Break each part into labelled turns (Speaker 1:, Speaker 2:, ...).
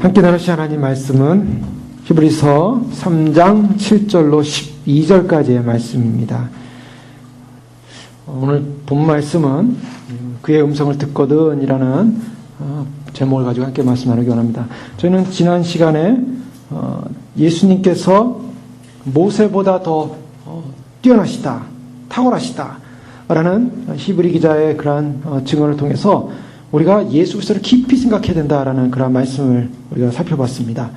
Speaker 1: 함께 나누신 하나님 말씀은 히브리서 3장 7절로 12절까지의 말씀입니다. 오늘 본 말씀은 그의 음성을 듣거든 이라는 제목을 가지고 함께 말씀 나누기 원합니다. 저희는 지난 시간에 예수님께서 모세보다 더 뛰어나시다, 탁월하시다 라는 히브리 기자의 그러한 증언을 통해서 우리가 예수 그리스도를 깊이 생각해야 된다라는 그런 말씀을 우리가 살펴봤습니다.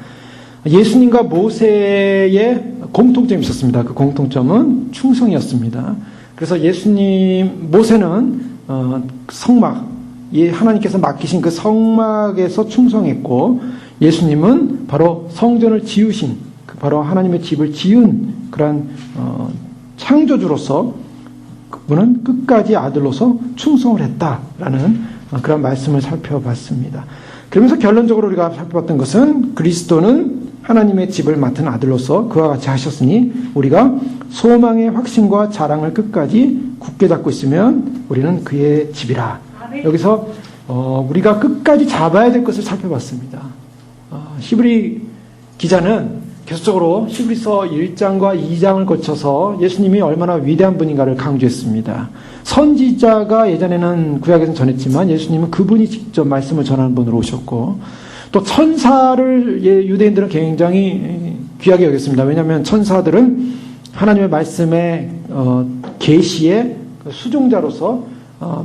Speaker 1: 예수님과 모세의 공통점이 있었습니다. 그 공통점은 충성이었습니다. 그래서 모세는 성막, 하나님께서 맡기신 그 성막에서 충성했고, 예수님은 바로 성전을 지으신, 바로 하나님의 집을 지은 그러한 창조주로서 그분은 끝까지 아들로서 충성을 했다라는 그런 말씀을 살펴봤습니다. 그러면서 결론적으로 우리가 살펴봤던 것은 그리스도는 하나님의 집을 맡은 아들로서 그와 같이 하셨으니 우리가 소망의 확신과 자랑을 끝까지 굳게 잡고 있으면 우리는 그의 집이라. 여기서 우리가 끝까지 잡아야 될 것을 살펴봤습니다. 히브리 기자는 계속적으로 히브리서 1장과 2장을 거쳐서 예수님이 얼마나 위대한 분인가를 강조했습니다. 선지자가 예전에는 구약에서는 전했지만 예수님은 그분이 직접 말씀을 전하는 분으로 오셨고, 또 천사를 유대인들은 굉장히 귀하게 여겼습니다. 왜냐하면 천사들은 하나님의 말씀의 계시의 수종자로서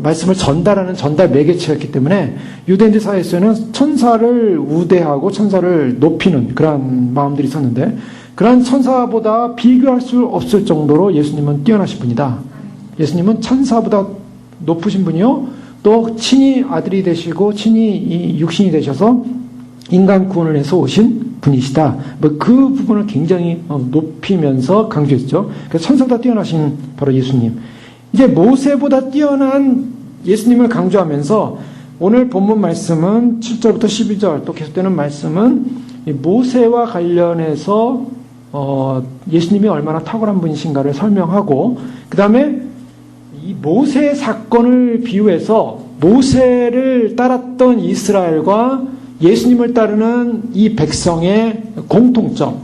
Speaker 1: 말씀을 전달하는 전달 매개체였기 때문에 유대인들 사이에서는 천사를 우대하고 천사를 높이는 그런 마음들이 있었는데, 그런 천사보다 비교할 수 없을 정도로 예수님은 뛰어나신 분이다. 예수님은 천사보다 높으신 분이요, 또 친히 아들이 되시고 친히 이 육신이 되셔서 인간 구원을 해서 오신 분이시다. 그 부분을 굉장히 높이면서 강조했죠. 그래서 천사보다 뛰어나신 바로 예수님. 이제 모세보다 뛰어난 예수님을 강조하면서 오늘 본문 말씀은 7절부터 12절 또 계속되는 말씀은 모세와 관련해서 예수님이 얼마나 탁월한 분이신가를 설명하고, 그 다음에 이 모세의 사건을 비유해서 모세를 따랐던 이스라엘과 예수님을 따르는 이 백성의 공통점,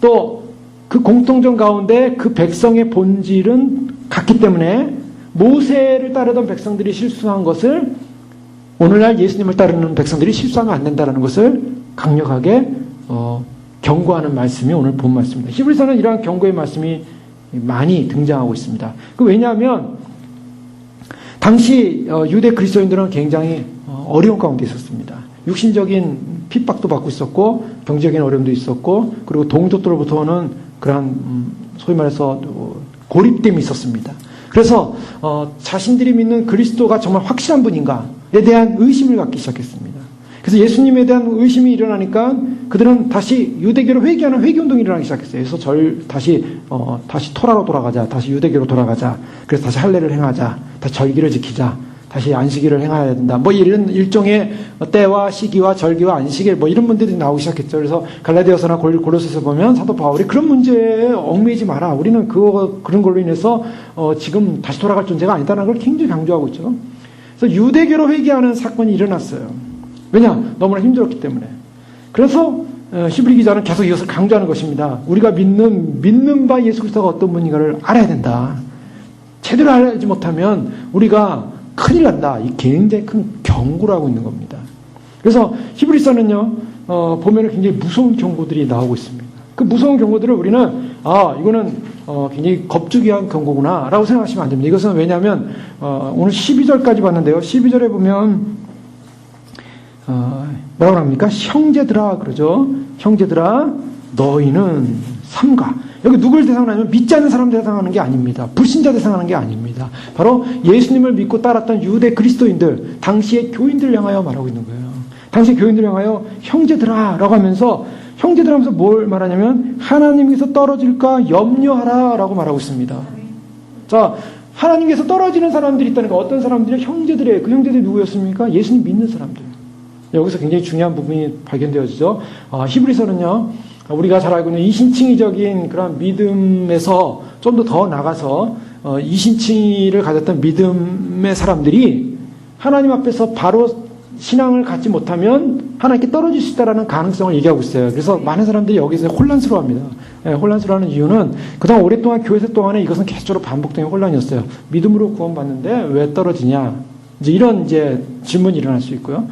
Speaker 1: 또 그 공통점 가운데 그 백성의 본질은 같기 때문에 모세를 따르던 백성들이 실수한 것을 오늘날 예수님을 따르는 백성들이 실수하면 안 된다는 것을 강력하게 경고하는 말씀이 오늘 본 말씀입니다. 히브리서는 이러한 경고의 말씀이 많이 등장하고 있습니다. 왜냐하면 당시 유대 그리스도인들은 굉장히 어려운 가운데 있었습니다. 육신적인 핍박도 받고 있었고 경제적인 어려움도 있었고, 그리고 동족들로부터는 그러한 소위 말해서 고립됨이 있었습니다. 그래서 자신들이 믿는 그리스도가 정말 확실한 분인가에 대한 의심을 갖기 시작했습니다. 그래서 예수님에 대한 의심이 일어나니까 그들은 다시 유대교로 회귀하는 회귀운동이 일어나기 시작했어요. 그래서 다시 토라로 돌아가자, 다시 유대교로 돌아가자, 그래서 다시 할례를 행하자, 다시 절기를 지키자, 다시 안식일을 행해야 된다. 이런 일종의 때와 시기와 절기와 안식일 이런 문제들이 나오기 시작했죠. 그래서 갈라디아서나 골로새서 보면 사도 바울이 그런 문제에 얽매이지 마라. 우리는 그런 걸로 인해서 지금 다시 돌아갈 존재가 아니다라는 걸 굉장히 강조하고 있죠. 그래서 유대교로 회귀하는 사건이 일어났어요. 왜냐? 너무나 힘들었기 때문에. 그래서 히브리 기자는 계속 이것을 강조하는 것입니다. 우리가 믿는 바 예수 그리스도가 어떤 분인가를 알아야 된다. 제대로 알지 못하면 우리가 큰일 난다. 이 굉장히 큰 경고를 하고 있는 겁니다. 그래서 히브리서는요, 보면 굉장히 무서운 경고들이 나오고 있습니다. 그 무서운 경고들을 우리는, 이거는 굉장히 겁주기한 경고구나 라고 생각하시면 안 됩니다. 이것은 왜냐하면 오늘 12절까지 봤는데요. 12절에 보면 뭐라고 합니까? 형제들아 그러죠. 형제들아 너희는 삼가. 여기 누굴 대상하냐면 믿지 않는 사람 대상하는 게 아닙니다. 불신자 대상하는 게 아닙니다. 바로 예수님을 믿고 따랐던 유대 그리스도인들, 당시의 교인들을 향하여 말하고 있는 거예요. 당시 교인들을 향하여 형제들아 라고 하면서, 형제들 하면서 뭘 말하냐면 하나님께서 떨어질까 염려하라 라고 말하고 있습니다. 자, 하나님께서 떨어지는 사람들이 있다니까 어떤 사람들이 형제들이에요. 그 형제들이 누구였습니까? 예수님 믿는 사람들. 여기서 굉장히 중요한 부분이 발견되어지죠. 히브리서는요, 우리가 잘 알고 있는 이신칭의적인 그런 믿음에서 좀 더 나가서 이신칭의를 가졌던 믿음의 사람들이 하나님 앞에서 바로 신앙을 갖지 못하면 하나님께 떨어질 수 있다는 가능성을 얘기하고 있어요. 그래서 많은 사람들이 여기서 혼란스러워합니다. 혼란스러워하는 이유는 그동안 오랫동안 교회 동안에 이것은 계속적으로 반복되는 혼란이었어요. 믿음으로 구원받는데 왜 떨어지냐? 이런 질문이 일어날 수 있고요.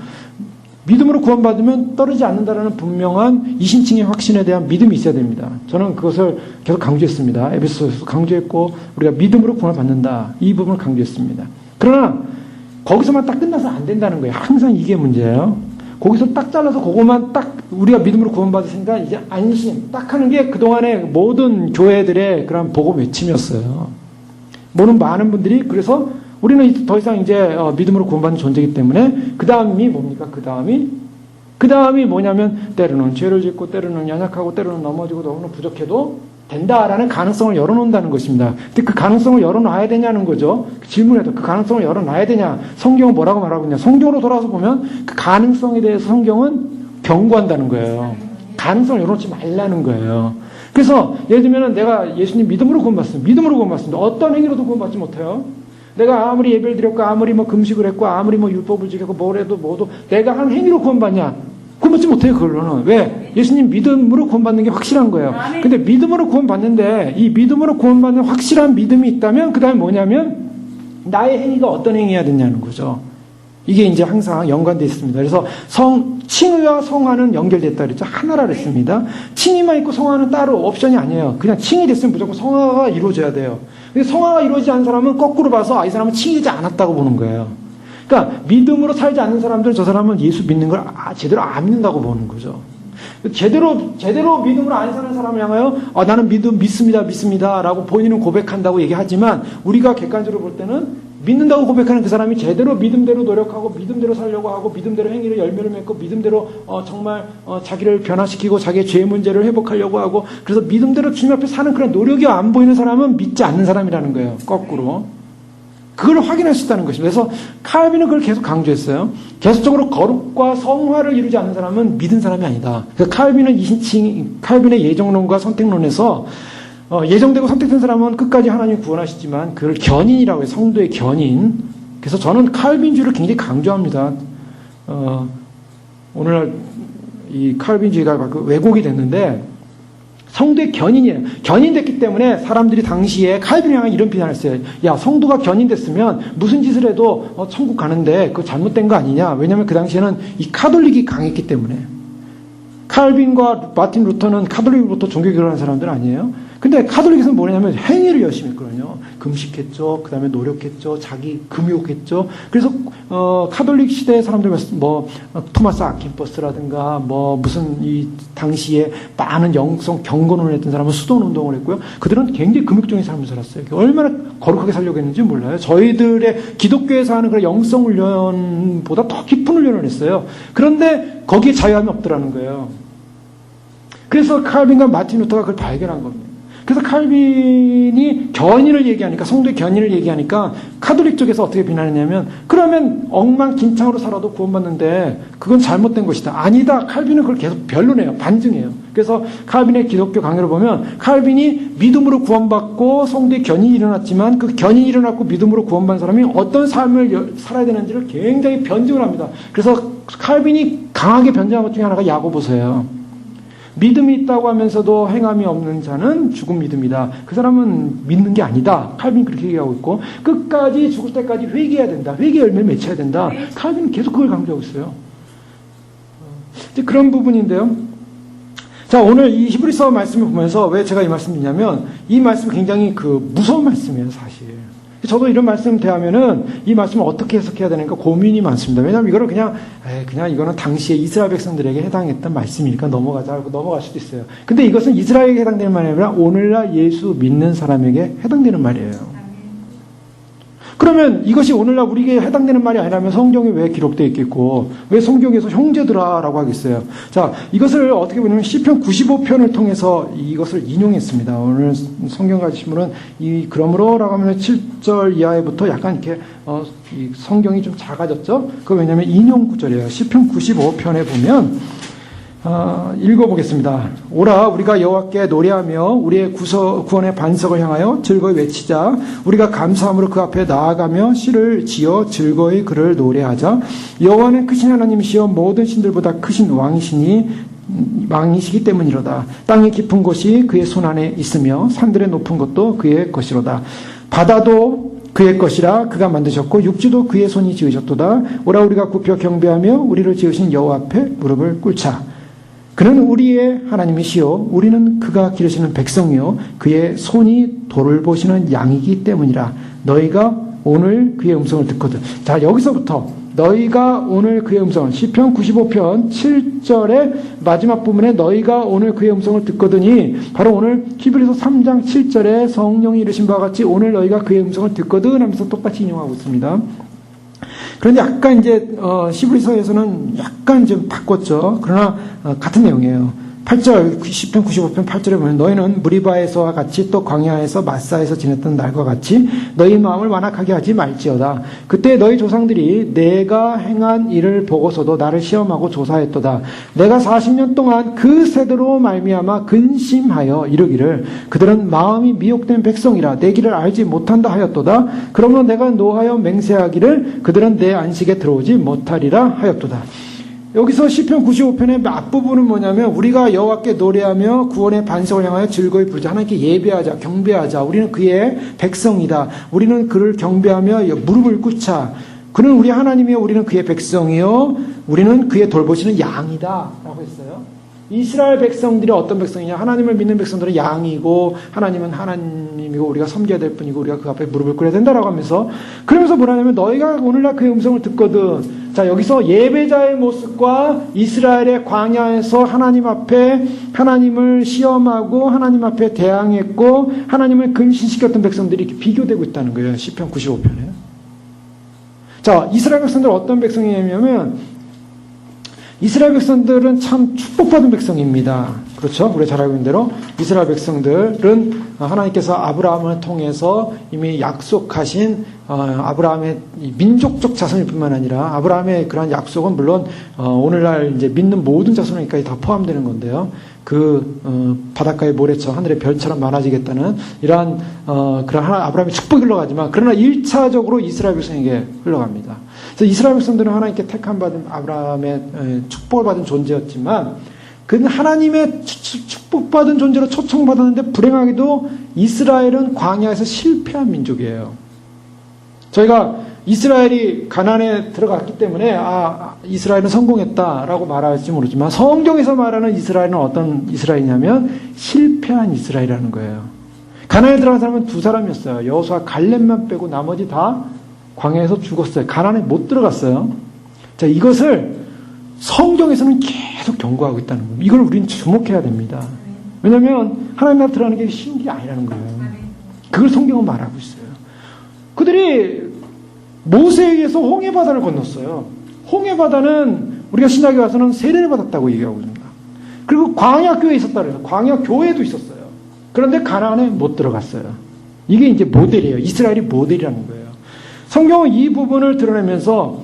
Speaker 1: 믿음으로 구원받으면 떨어지지 않는다라는 분명한 이신칭의 확신에 대한 믿음이 있어야 됩니다. 저는 그것을 계속 강조했습니다. 에베소서에서 강조했고 우리가 믿음으로 구원받는다. 이 부분을 강조했습니다. 그러나 거기서만 딱 끝나서 안 된다는 거예요. 항상 이게 문제예요. 거기서 딱 잘라서 그것만 딱 우리가 믿음으로 구원받으니까 이제 안심 딱 하는 게 그동안의 모든 교회들의 그런 복음 외침이었어요. 많은 분들이 그래서 우리는 더 이상 믿음으로 구원받는 존재이기 때문에 그 다음이 뭡니까? 그 다음이 뭐냐면 때로는 죄를 짓고 때로는 연약하고 때로는 넘어지고 때로는 부족해도 된다라는 가능성을 열어놓는다는 것입니다. 근데 그 가능성을 열어놔야 되냐는 거죠. 질문에도 그 가능성을 열어놔야 되냐. 성경은 뭐라고 말하고 있냐. 성경으로 돌아서 보면 그 가능성에 대해서 성경은 경고한다는 거예요. 가능성을 열어놓지 말라는 거예요. 그래서 예를 들면 내가 예수님 믿음으로 구원받습니다. 믿음으로 구원받습니다. 어떤 행위로도 구원받지 못해요. 내가 아무리 예배를 드렸고 아무리 금식을 했고 아무리 율법을 지켰고 뭘 해도 뭐도 내가 한 행위로 구원받냐? 구원받지 못해요. 그걸로는. 왜? 예수님 믿음으로 구원받는 게 확실한 거예요. 근데 믿음으로 구원받는데 이 믿음으로 구원받는 확실한 믿음이 있다면 그 다음에 뭐냐면 나의 행위가 어떤 행위해야 되냐는 거죠. 이게 항상 연관되어 있습니다. 그래서 칭의와 성화는 연결됐다 그랬죠. 하나라 그랬습니다. 칭의만 있고 성화는 따로 옵션이 아니에요. 그냥 칭의 됐으면 무조건 성화가 이루어져야 돼요. 근데 성화가 이루어지지 않은 사람은 거꾸로 봐서 이 사람은 칭의되지 않았다고 보는 거예요. 그러니까 믿음으로 살지 않는 사람들은 저 사람은 예수 믿는 걸 제대로 안 믿는다고 보는 거죠. 제대로 믿음으로 안 사는 사람을 향하여 나는 믿습니다 라고 본인은 고백한다고 얘기하지만 우리가 객관적으로 볼 때는 믿는다고 고백하는 그 사람이 제대로 믿음대로 노력하고 믿음대로 살려고 하고 믿음대로 행위를 열매를 맺고 믿음대로 정말 자기를 변화시키고 자기의 죄 문제를 회복하려고 하고 그래서 믿음대로 주님 앞에 사는 그런 노력이 안 보이는 사람은 믿지 않는 사람이라는 거예요. 거꾸로. 그걸 확인할 수 있다는 것입니다. 그래서 칼빈은 그걸 계속 강조했어요. 계속적으로 거룩과 성화를 이루지 않는 사람은 믿은 사람이 아니다. 그래서 칼빈의 예정론과 선택론에서 예정되고 선택된 사람은 끝까지 하나님이 구원하시지만 그걸 견인이라고 해요. 성도의 견인. 그래서 저는 칼빈주의를 굉장히 강조합니다. 오늘날 이 칼빈주의가 왜곡이 됐는데 성도의 견인이에요. 견인됐기 때문에 사람들이 당시에 칼빈을 향해 이런 비난을 했어요. 야, 성도가 견인됐으면 무슨 짓을 해도 천국 가는데 그거 잘못된 거 아니냐. 왜냐하면 그 당시에는 이 카톨릭이 강했기 때문에. 칼빈과 마틴 루터는 카톨릭으로부터 종교 결혼한 사람들 아니에요. 근데 카톨릭에서는 뭐냐면 행위를 열심히 했거든요. 금식했죠. 그 다음에 노력했죠. 자기 금욕했죠. 그래서 카톨릭 시대의 사람들 토마스 아킨버스라든가 무슨 이 당시에 많은 영성 경건운을 했던 사람은 수도원 운동을 했고요. 그들은 굉장히 금욕적인 삶을 살았어요. 얼마나 거룩하게 살려고 했는지 몰라요. 저희들의 기독교에서 하는 그런 영성 훈련보다 더 깊은 훈련을 했어요. 그런데 거기에 자유함이 없더라는 거예요. 그래서 칼빈과 마틴 루터가 그걸 발견한 겁니다. 그래서 칼빈이 견인을 얘기하니까, 성도의 견인을 얘기하니까 카톨릭 쪽에서 어떻게 비난했냐면, 그러면 엉망진창으로 살아도 구원받는데 그건 잘못된 것이다. 아니다. 칼빈은 그걸 계속 변론해요. 반증해요. 그래서 칼빈의 기독교 강요를 보면 칼빈이 믿음으로 구원받고 성도의 견인이 일어났지만 그 견인이 일어났고 믿음으로 구원받은 사람이 어떤 삶을 살아야 되는지를 굉장히 변증을 합니다. 그래서 칼빈이 강하게 변증한 것 중에 하나가 야고보서예요. 믿음이 있다고 하면서도 행함이 없는 자는 죽은 믿음이다. 그 사람은 믿는 게 아니다. 칼빈이 그렇게 얘기하고 있고, 끝까지 죽을 때까지 회개해야 된다. 회개 열매를 맺혀야 된다. 칼빈은 계속 그걸 강조하고 있어요. 이제 그런 부분인데요. 자, 오늘 이 히브리서 말씀을 보면서 왜 제가 이 말씀을 드리냐면, 이 말씀이 굉장히 무서운 말씀이에요, 사실. 저도 이런 말씀 대하면은 이 말씀을 어떻게 해석해야 되는가 고민이 많습니다. 왜냐하면 이거를 그냥 이거는 당시에 이스라엘 백성들에게 해당했던 말씀이니까 넘어가자 하고 넘어갈 수도 있어요. 근데 이것은 이스라엘에게 해당되는 말이 아니라 오늘날 예수 믿는 사람에게 해당되는 말이에요. 그러면 이것이 오늘날 우리에게 해당되는 말이 아니라면 성경에 왜 기록되어 있겠고, 왜 성경에서 형제들아라고 하겠어요? 자, 이것을 어떻게 보냐면 시편 95편을 통해서 이것을 인용했습니다. 오늘 성경 가지신 분은 그러므로라고 하면 7절 이하에부터 약간 이렇게 이 성경이 좀 작아졌죠? 그거 왜냐면 인용 구절이에요. 시편 95편에 보면 읽어보겠습니다. 오라 우리가 여호와께 노래하며 우리의 구원의 반석을 향하여 즐거이 외치자. 우리가 감사함으로 그 앞에 나아가며 시를 지어 즐거이 그를 노래하자. 여호와는 크신 하나님이시여 모든 신들보다 크신 왕이시기 때문이로다. 땅의 깊은 곳이 그의 손 안에 있으며 산들의 높은 것도 그의 것이로다. 바다도 그의 것이라 그가 만드셨고 육지도 그의 손이 지으셨도다. 오라 우리가 굽혀 경배하며 우리를 지으신 여호와 앞에 무릎을 꿇자. 그는 우리의 하나님이시요 우리는 그가 기르시는 백성이요 그의 손이 돌보시는 양이기 때문이라. 너희가 오늘 그의 음성을 듣거든. 자, 여기서부터 너희가 오늘 그의 음성을, 시편 95편 7절의 마지막 부분에 너희가 오늘 그의 음성을 듣거든이 바로 오늘 히브리서 3장 7절에 성령이 이르신 바와 같이 오늘 너희가 그의 음성을 듣거든 하면서 똑같이 인용하고 있습니다. 그런데 약간 이제 히브리서에서는 약간 좀 바꿨죠. 그러나 같은 내용이에요. 8절, 시편 95편 8절에 보면 너희는 무리바에서와 같이 또 광야에서 마사에서 지냈던 날과 같이 너희 마음을 완악하게 하지 말지어다. 그때 너희 조상들이 내가 행한 일을 보고서도 나를 시험하고 조사했도다. 내가 40년 동안 그 세대로 말미암아 근심하여 이르기를 그들은 마음이 미혹된 백성이라 내 길을 알지 못한다 하였도다. 그러므로 내가 노하여 맹세하기를 그들은 내 안식에 들어오지 못하리라 하였도다. 여기서 시편 95편의 앞부분은 뭐냐면 우리가 여호와께 노래하며 구원의 반석을 향하여 즐거이 부르자. 하나님께 예배하자, 경배하자. 우리는 그의 백성이다. 우리는 그를 경배하며 무릎을 꿇자. 그는 우리 하나님이요 우리는 그의 백성이요 우리는 그의 돌보시는 양이다 라고 했어요. 이스라엘 백성들이 어떤 백성이냐? 하나님을 믿는 백성들은 양이고 하나님은 하나님이고 우리가 섬겨야 될 뿐이고 우리가 그 앞에 무릎을 꿇어야 된다라고 하면서 그러면서 뭐라냐면 너희가 오늘날 그의 음성을 듣거든. 자, 여기서 예배자의 모습과 이스라엘의 광야에서 하나님 앞에 하나님을 시험하고 하나님 앞에 대항했고 하나님을 근신시켰던 백성들이 이렇게 비교되고 있다는 거예요. 시편 95편에. 자, 이스라엘 백성들 어떤 백성이냐면 이스라엘 백성들은 참 축복받은 백성입니다. 그렇죠? 우리가 잘 알고 있는 대로 이스라엘 백성들은 하나님께서 아브라함을 통해서 이미 약속하신 아브라함의 민족적 자손일 뿐만 아니라 아브라함의 그러한 약속은 물론 오늘날 이제 믿는 모든 자손에까지 다 포함되는 건데요. 바닷가의 모래처럼 하늘의 별처럼 많아지겠다는 이러한 그런 아브라함의 축복이 흘러가지만 그러나 1차적으로 이스라엘 백성에게 흘러갑니다. 그래서 이스라엘 백성들은 하나님께 택함 받은 아브라함의 축복을 받은 존재였지만 그는 하나님의 축복받은 존재로 초청받았는데 불행하게도 이스라엘은 광야에서 실패한 민족이에요. 저희가 이스라엘이 가나안에 들어갔기 때문에 이스라엘은 성공했다라고 말할지 모르지만 성경에서 말하는 이스라엘은 어떤 이스라엘이냐면 실패한 이스라엘이라는 거예요. 가나안에 들어간 사람은 2사람이었어요. 여호수아 갈렙만 빼고 나머지 다 광야에서 죽었어요. 가나안에 못 들어갔어요. 자, 이것을 성경에서는 계속 경고하고 있다는 겁니다. 이걸 우리는 주목해야 됩니다. 왜냐하면 하나님 나라 들어가는 게 쉬운 게 아니라는 거예요. 그걸 성경은 말하고 있어요. 그들이 모세에 의해서 홍해바다를 건넜어요. 홍해바다는 우리가 신약에 와서는 세례를 받았다고 얘기하고 있습니다. 그리고 광야교회에 있었다 그래요. 광야교회도 있었어요. 그런데 가나안에 못 들어갔어요. 이게 이제 모델이에요. 이스라엘이 모델이라는 거예요. 성경은 이 부분을 드러내면서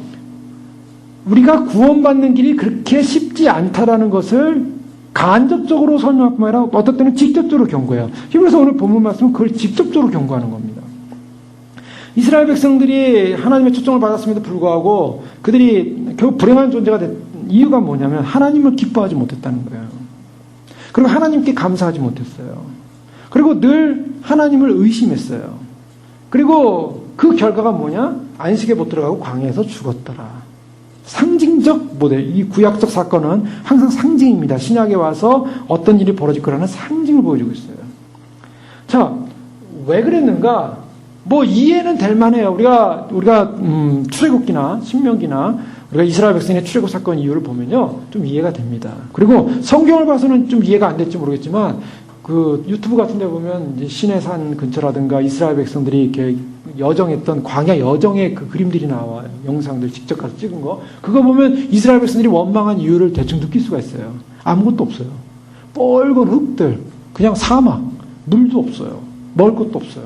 Speaker 1: 우리가 구원받는 길이 그렇게 쉽지 않다라는 것을 간접적으로 설명할 뿐만 아니라 어떤 때는 직접적으로 경고해요. 히브리서 오늘 본문 말씀은 그걸 직접적으로 경고하는 겁니다. 이스라엘 백성들이 하나님의 초청을 받았음에도 불구하고 그들이 결국 불행한 존재가 된 이유가 뭐냐면 하나님을 기뻐하지 못했다는 거예요. 그리고 하나님께 감사하지 못했어요. 그리고 늘 하나님을 의심했어요. 그리고 그 결과가 뭐냐? 안식에 못 들어가고 광야에서 죽었더라. 상징적 모델, 이 구약적 사건은 항상 상징입니다. 신약에 와서 어떤 일이 벌어질 거라는 상징을 보여주고 있어요. 자, 왜 그랬는가? 뭐 이해는 될 만해요. 우리가 출애굽기나 신명기나 우리가 이스라엘 백성의 출애굽 사건 이유를 보면요, 좀 이해가 됩니다. 그리고 성경을 봐서는 좀 이해가 안 될지 모르겠지만 그 유튜브 같은 데 보면 이제 시내산 근처라든가 이스라엘 백성들이 이렇게 여정했던 광야 여정의 그 그림들이 나와요. 영상들 직접 가서 찍은 거. 그거 보면 이스라엘 백성들이 원망한 이유를 대충 느낄 수가 있어요. 아무것도 없어요. 뻘건 흙들, 그냥 사막, 물도 없어요. 먹을 것도 없어요.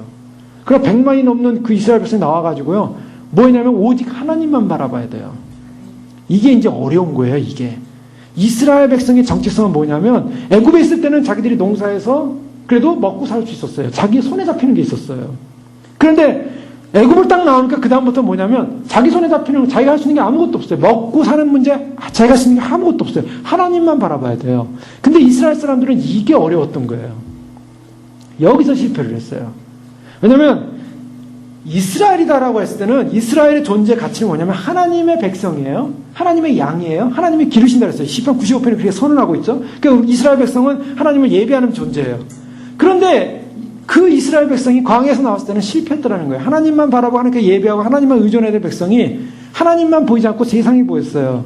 Speaker 1: 그럼 100만이 넘는 그 이스라엘 백성이 나와가지고요, 뭐냐면 오직 하나님만 바라봐야 돼요. 이게 이제 어려운 거예요, 이게. 이스라엘 백성의 정체성은 뭐냐면 애굽에 있을 때는 자기들이 농사해서 그래도 먹고 살 수 있었어요. 자기 손에 잡히는 게 있었어요. 그런데 애굽을 딱 나오니까 그 다음부터 뭐냐면 자기 손에 잡히는 자기가 할 수 있는 게 아무것도 없어요. 먹고 사는 문제 자기가 할 수 있는 게 아무것도 없어요. 하나님만 바라봐야 돼요. 근데 이스라엘 사람들은 이게 어려웠던 거예요. 여기서 실패를 했어요. 왜냐면 이스라엘이다라고 했을 때는 이스라엘의 존재 가치는 뭐냐면 하나님의 백성이에요. 하나님의 양이에요. 하나님이 기르신다 그랬어요. 시편 95편에 그렇게 선언하고 있죠. 그러니까 이스라엘 백성은 하나님을 예배하는 존재예요. 그런데 그 이스라엘 백성이 광야에서 나왔을 때는 실패했더라는 거예요. 하나님만 바라보고 하나님께 예배하고 하나님만 의존해야 될 백성이 하나님만 보이지 않고 세상이 보였어요.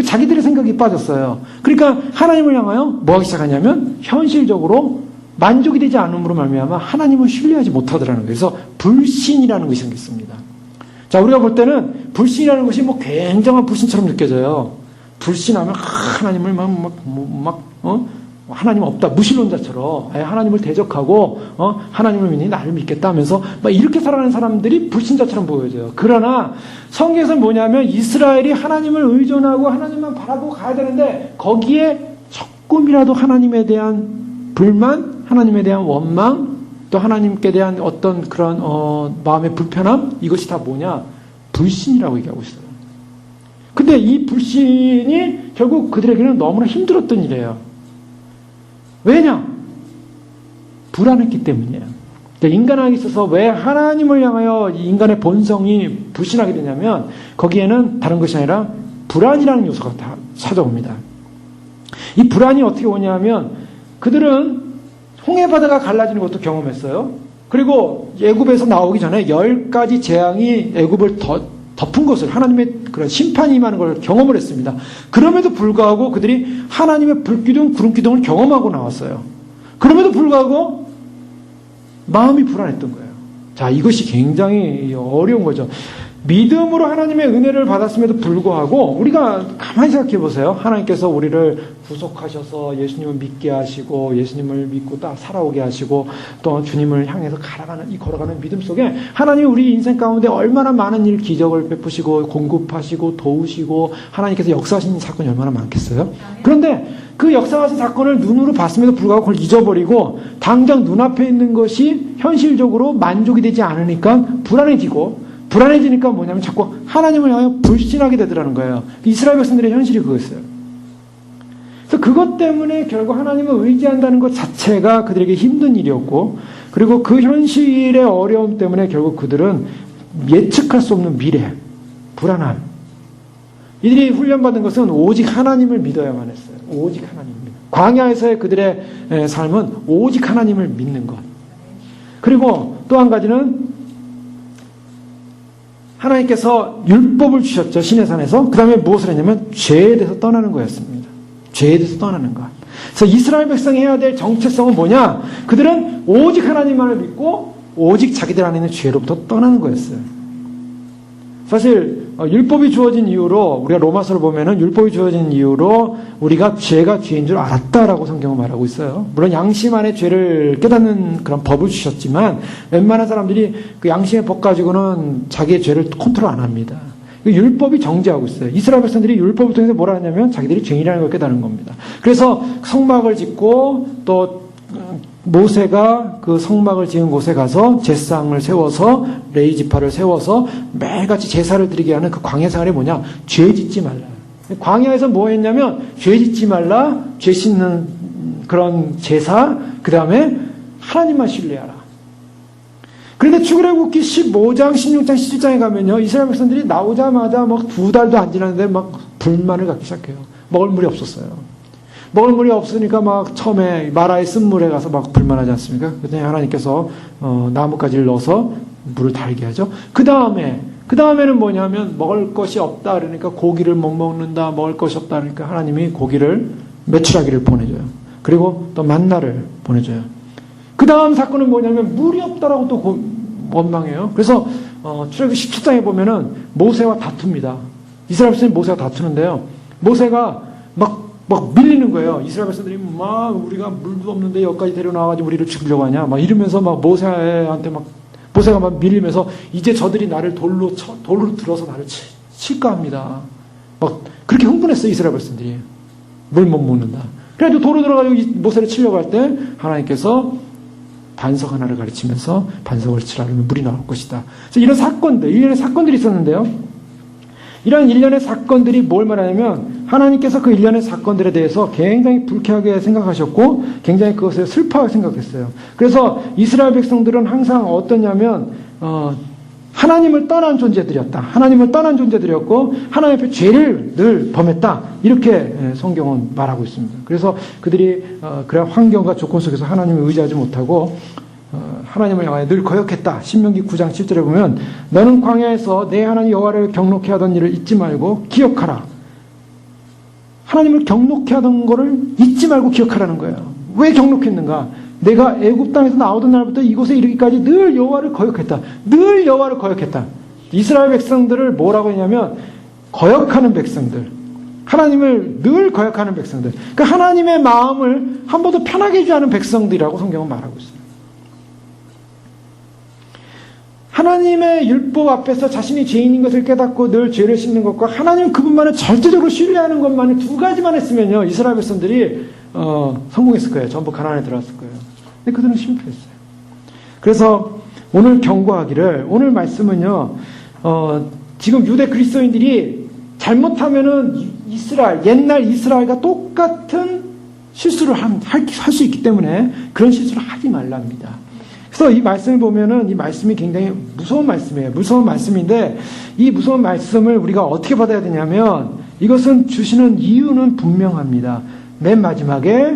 Speaker 1: 자기들의 생각이 빠졌어요. 그러니까 하나님을 향하여 뭐 하기 시작하냐면 현실적으로 만족이 되지 않음으로 말미암아 하나님을 신뢰하지 못하더라는 거예요. 그래서 불신이라는 것이 생겼습니다. 자, 우리가 볼 때는 불신이라는 것이 뭐 굉장한 불신처럼 느껴져요. 불신하면 하나님을 하나님 없다 무신론자처럼 하나님을 대적하고 하나님을 믿니 나를 믿겠다 하면서 막 이렇게 살아가는 사람들이 불신자처럼 보여져요. 그러나 성경에서는 뭐냐면 이스라엘이 하나님을 의존하고 하나님만 바라보고 가야 되는데 거기에 조금이라도 하나님에 대한 불만, 하나님에 대한 원망, 또 하나님께 대한 어떤 그런 마음의 불편함, 이것이 다 뭐냐? 불신이라고 얘기하고 있어요. 근데 이 불신이 결국 그들에게는 너무나 힘들었던 일이에요. 왜냐? 불안했기 때문이에요. 그러니까 인간에게 있어서 왜 하나님을 향하여 인간의 본성이 불신하게 되냐면 거기에는 다른 것이 아니라 불안이라는 요소가 다 찾아옵니다. 이 불안이 어떻게 오냐면 그들은 홍해바다가 갈라지는 것도 경험했어요. 그리고 애굽에서 나오기 전에 10가지 재앙이 애굽을 덮은 것을 하나님의 그런 심판이 임하는 걸 경험을 했습니다. 그럼에도 불구하고 그들이 하나님의 불기둥, 구름기둥을 경험하고 나왔어요. 그럼에도 불구하고 마음이 불안했던 거예요. 자, 이것이 굉장히 어려운 거죠. 믿음으로 하나님의 은혜를 받았음에도 불구하고 우리가 가만히 생각해 보세요. 하나님께서 우리를 구속하셔서 예수님을 믿게 하시고 예수님을 믿고 딱 살아오게 하시고 또 주님을 향해서 걸어가는 믿음 속에 하나님이 우리 인생 가운데 얼마나 많은 일 기적을 베푸시고 공급하시고 도우시고 하나님께서 역사하신 사건이 얼마나 많겠어요? 그런데 그 역사하신 사건을 눈으로 봤음에도 불구하고 그걸 잊어버리고 당장 눈앞에 있는 것이 현실적으로 만족이 되지 않으니까 불안해지니까 뭐냐면 자꾸 하나님을 향해 불신하게 되더라는 거예요. 이스라엘 백성들의 현실이 그거였어요. 그래서 그것 때문에 결국 하나님을 의지한다는 것 자체가 그들에게 힘든 일이었고, 그리고 그 현실의 어려움 때문에 결국 그들은 예측할 수 없는 미래, 불안함. 이들이 훈련받은 것은 오직 하나님을 믿어야만 했어요. 오직 하나님입니다. 광야에서의 그들의 삶은 오직 하나님을 믿는 것. 그리고 또 한 가지는 하나님께서 율법을 주셨죠. 시내산에서. 그 다음에 무엇을 했냐면 죄에 대해서 떠나는 거였습니다. 죄에 대해서 떠나는 것. 그래서 이스라엘 백성이 해야 될 정체성은 뭐냐? 그들은 오직 하나님만을 믿고 오직 자기들 안에 있는 죄로부터 떠나는 거였어요. 사실 율법이 주어진 이유로 우리가 로마서를 보면은 율법이 주어진 이유로 우리가 죄가 죄인 줄 알았다라고 성경은 말하고 있어요. 물론 양심 안에 죄를 깨닫는 그런 법을 주셨지만 웬만한 사람들이 그 양심의 법 가지고는 자기의 죄를 컨트롤 안 합니다. 율법이 정죄하고 있어요. 이스라엘 백성들이 율법을 통해서 뭐라 하냐면 자기들이 죄인이라는 걸 깨닫는 겁니다. 그래서 성막을 짓고 또 모세가 그 성막을 지은 곳에 가서 제상을 세워서 레위 지파를 세워서 매일같이 제사를 드리게 하는 그 광야 생활이 뭐냐? 죄 짓지 말라. 광야에서 뭐 했냐면 죄 짓지 말라, 죄 씻는 그런 제사, 그 다음에 하나님만 신뢰하라. 그런데 출애굽기 15장, 16장, 17장에 가면요, 이스라엘 백성들이 나오자마자 막 2달도 안 지났는데 막 불만을 갖기 시작해요. 먹을 물이 없었어요. 먹을 물이 없으니까 막 처음에 마라의 쓴물에 가서 막 불만하지 않습니까? 그랬더니 하나님께서 나뭇가지를 넣어서 물을 달게 하죠. 그 다음에는 뭐냐면 먹을 것이 없다 그러니까 고기를 못 먹는다, 먹을 것이 없다 그러니까 하나님이 고기를 메추라기를 보내줘요. 그리고 또 만나를 보내줘요. 그 다음 사건은 뭐냐면 물이 없다라고 또 원망해요. 그래서 출애굽기 17장에 보면은 모세와 다툽니다. 이스라엘 백성이 모세와 다투는데요. 모세가 막 밀리는 거예요. 이스라엘 백성들이 막 우리가 물도 없는데 여기까지 데려나와가지고 우리를 죽이려고 하냐 막 이러면서 막 모세한테 모세가 막 밀리면서 이제 저들이 나를 돌로 들어서 나를 칠까 합니다. 막 그렇게 흥분했어요. 이스라엘 백성들이. 물 못 먹는다. 그래도 도로 들어가지고 모세를 치려고 할 때 하나님께서 반석 하나를 가르치면서 반석을 치라면 물이 나올 것이다. 그래서 이런 사건들, 일련의 사건들이 있었는데요. 이런 일련의 사건들이 뭘 말하냐면 하나님께서 그 일련의 사건들에 대해서 굉장히 불쾌하게 생각하셨고 굉장히 그것을 슬퍼하게 생각했어요. 그래서 이스라엘 백성들은 항상 어떠냐면 하나님을 떠난 존재들이었다. 하나님을 떠난 존재들이었고 하나님 앞에 죄를 늘 범했다. 이렇게 성경은 말하고 있습니다. 그래서 그들이 그런 환경과 조건 속에서 하나님을 의지하지 못하고 하나님을 향하여 늘 거역했다. 신명기 9장 7절에 보면 너는 광야에서 내 하나님 여호와를 경록케 하던 일을 잊지 말고 기억하라. 하나님을 경록케 하던 거를 잊지 말고 기억하라는 거예요. 왜 경록했는가? 내가 애굽 땅에서 나오던 날부터 이곳에 이르기까지 늘 여호와를 거역했다. 늘 여호와를 거역했다. 이스라엘 백성들을 뭐라고 했냐면 거역하는 백성들. 하나님을 늘 거역하는 백성들. 그러니까 하나님의 마음을 한 번도 편하게 해주지 않은 백성들이라고 성경은 말하고 있어요. 하나님의 율법 앞에서 자신이 죄인인 것을 깨닫고 늘 죄를 씻는 것과 하나님 그분만을 절대적으로 신뢰하는 것만을 두 가지만 했으면요 이스라엘 백성들이 성공했을 거예요. 전부 가나안에 들어왔을 거예요. 근데 그들은 실패했어요. 그래서 오늘 경고하기를, 오늘 말씀은요 지금 유대 그리스도인들이 잘못하면은 옛날 이스라엘과 똑같은 실수를 할 수 있기 때문에 그런 실수를 하지 말랍니다. 그래서 이 말씀을 보면은 이 말씀이 굉장히 무서운 말씀이에요. 무서운 말씀인데 이 무서운 말씀을 우리가 어떻게 받아야 되냐면 이것은 주시는 이유는 분명합니다. 맨 마지막에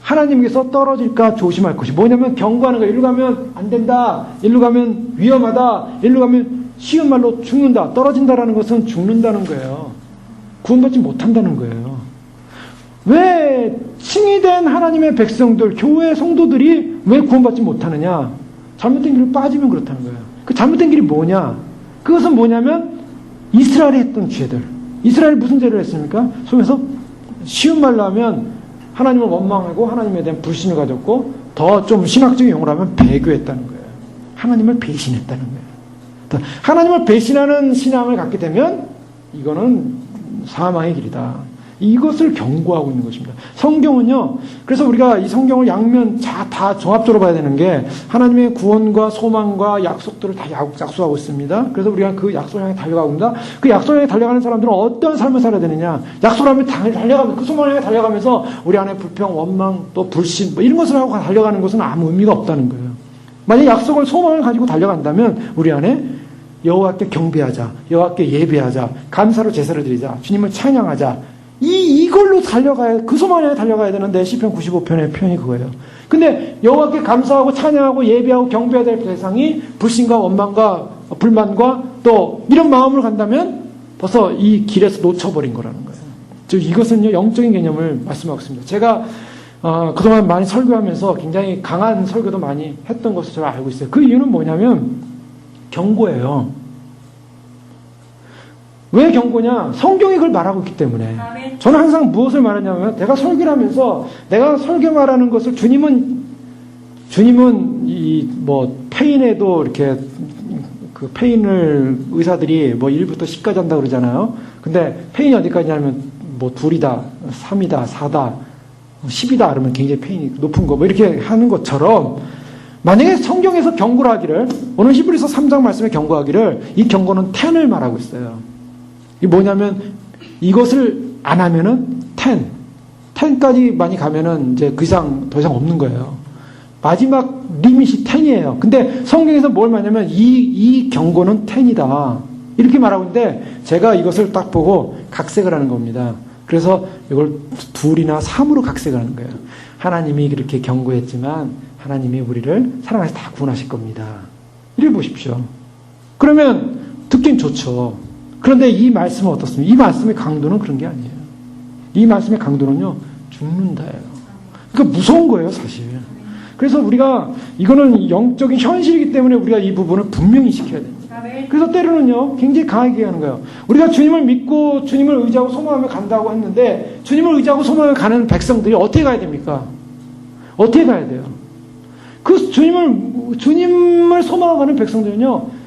Speaker 1: 하나님께서 떨어질까 조심할 것이 뭐냐면 경고하는 거예요. 일로 가면 안 된다. 일로 가면 위험하다. 일로 가면 쉬운 말로 죽는다. 떨어진다라는 것은 죽는다는 거예요. 구원받지 못한다는 거예요. 왜 칭의된 하나님의 백성들, 교회 성도들이 왜 구원받지 못하느냐? 잘못된 길을 빠지면 그렇다는 거예요. 그 잘못된 길이 뭐냐? 그것은 뭐냐면 이스라엘이 했던 죄들. 이스라엘이 무슨 죄를 했습니까? 속에서 쉬운 말로 하면 하나님을 원망하고 하나님에 대한 불신을 가졌고 더 좀 신학적인 용어로 하면 배교했다는 거예요. 하나님을 배신했다는 거예요. 하나님을 배신하는 신앙을 갖게 되면 이거는 사망의 길이다. 이것을 경고하고 있는 것입니다. 성경은요, 그래서 우리가 이 성경을 양면 다 종합적으로 봐야 되는 게 하나님의 구원과 소망과 약속들을 다 약속하고 있습니다. 그래서 우리가 그 약속을 향해 달려가고 있습니다. 그 약속을 향해 달려가는 사람들은 어떤 삶을 살아야 되느냐? 약속을 하면 달려가면서, 그 소망을 향해 달려가면서 우리 안에 불평, 원망, 또 불신, 이런 것을 하고 달려가는 것은 아무 의미가 없다는 거예요. 만약 약속을, 소망을 가지고 달려간다면 우리 안에 여호와께 경배하자, 여호와께 예배하자, 감사로 제사를 드리자, 주님을 찬양하자, 이걸로 달려가야, 그 소망에 달려가야 되는데 시편 95편의 표현이 그거예요. 근데 여호와께 감사하고 찬양하고 예배하고 경배해야 될 대상이 불신과 원망과 불만과 또 이런 마음으로 간다면 벌써 이 길에서 놓쳐버린 거라는 거예요. 즉 이것은요 영적인 개념을 말씀하고 있습니다. 제가 그동안 많이 설교하면서 굉장히 강한 설교도 많이 했던 것을 제가 알고 있어요. 그 이유는 뭐냐면 경고예요. 왜 경고냐? 성경이 그걸 말하고 있기 때문에. 저는 항상 무엇을 말하냐면 내가 설교를 하면서 내가 설교 말하는 것을 주님은 이 페인에도 이렇게 그 페인을 의사들이 1부터 10까지 한다 그러잖아요. 근데 페인이 어디까지냐면 2이다, 3이다, 4다, 10이다 그러면 굉장히 페인이 높은 거 이렇게 하는 것처럼 만약에 성경에서 경고를 하기를 오늘 히브리서 3장 말씀에 경고하기를 이 경고는 10을 말하고 있어요. 이게 뭐냐면 이것을 안 하면은 10까지 많이 가면은 이제 그 이상 더 이상 없는 거예요. 마지막 리밋이 10이에요. 근데 성경에서 뭘 말하냐면 이 경고는 10이다. 이렇게 말하고 있는데 제가 이것을 딱 보고 각색을 하는 겁니다. 그래서 이걸 2이나 3으로 각색을 하는 거예요. 하나님이 그렇게 경고했지만 하나님이 우리를 사랑해서 다 구원하실 겁니다. 이래 보십시오. 그러면 듣긴 좋죠. 그런데 이 말씀은 어떻습니까? 이 말씀의 강도는 그런 게 아니에요. 이 말씀의 강도는요, 죽는다예요. 그러니까 무서운 거예요, 사실. 그래서 우리가, 이거는 영적인 현실이기 때문에 우리가 이 부분을 분명히 시켜야 됩니다. 그래서 때로는요, 굉장히 강하게 얘기하는 거예요. 우리가 주님을 믿고 주님을 의지하고 소망하며 간다고 했는데, 주님을 의지하고 소망하며 가는 백성들이 어떻게 가야 됩니까? 어떻게 가야 돼요? 그 주님을 소망하고 가는 백성들은요,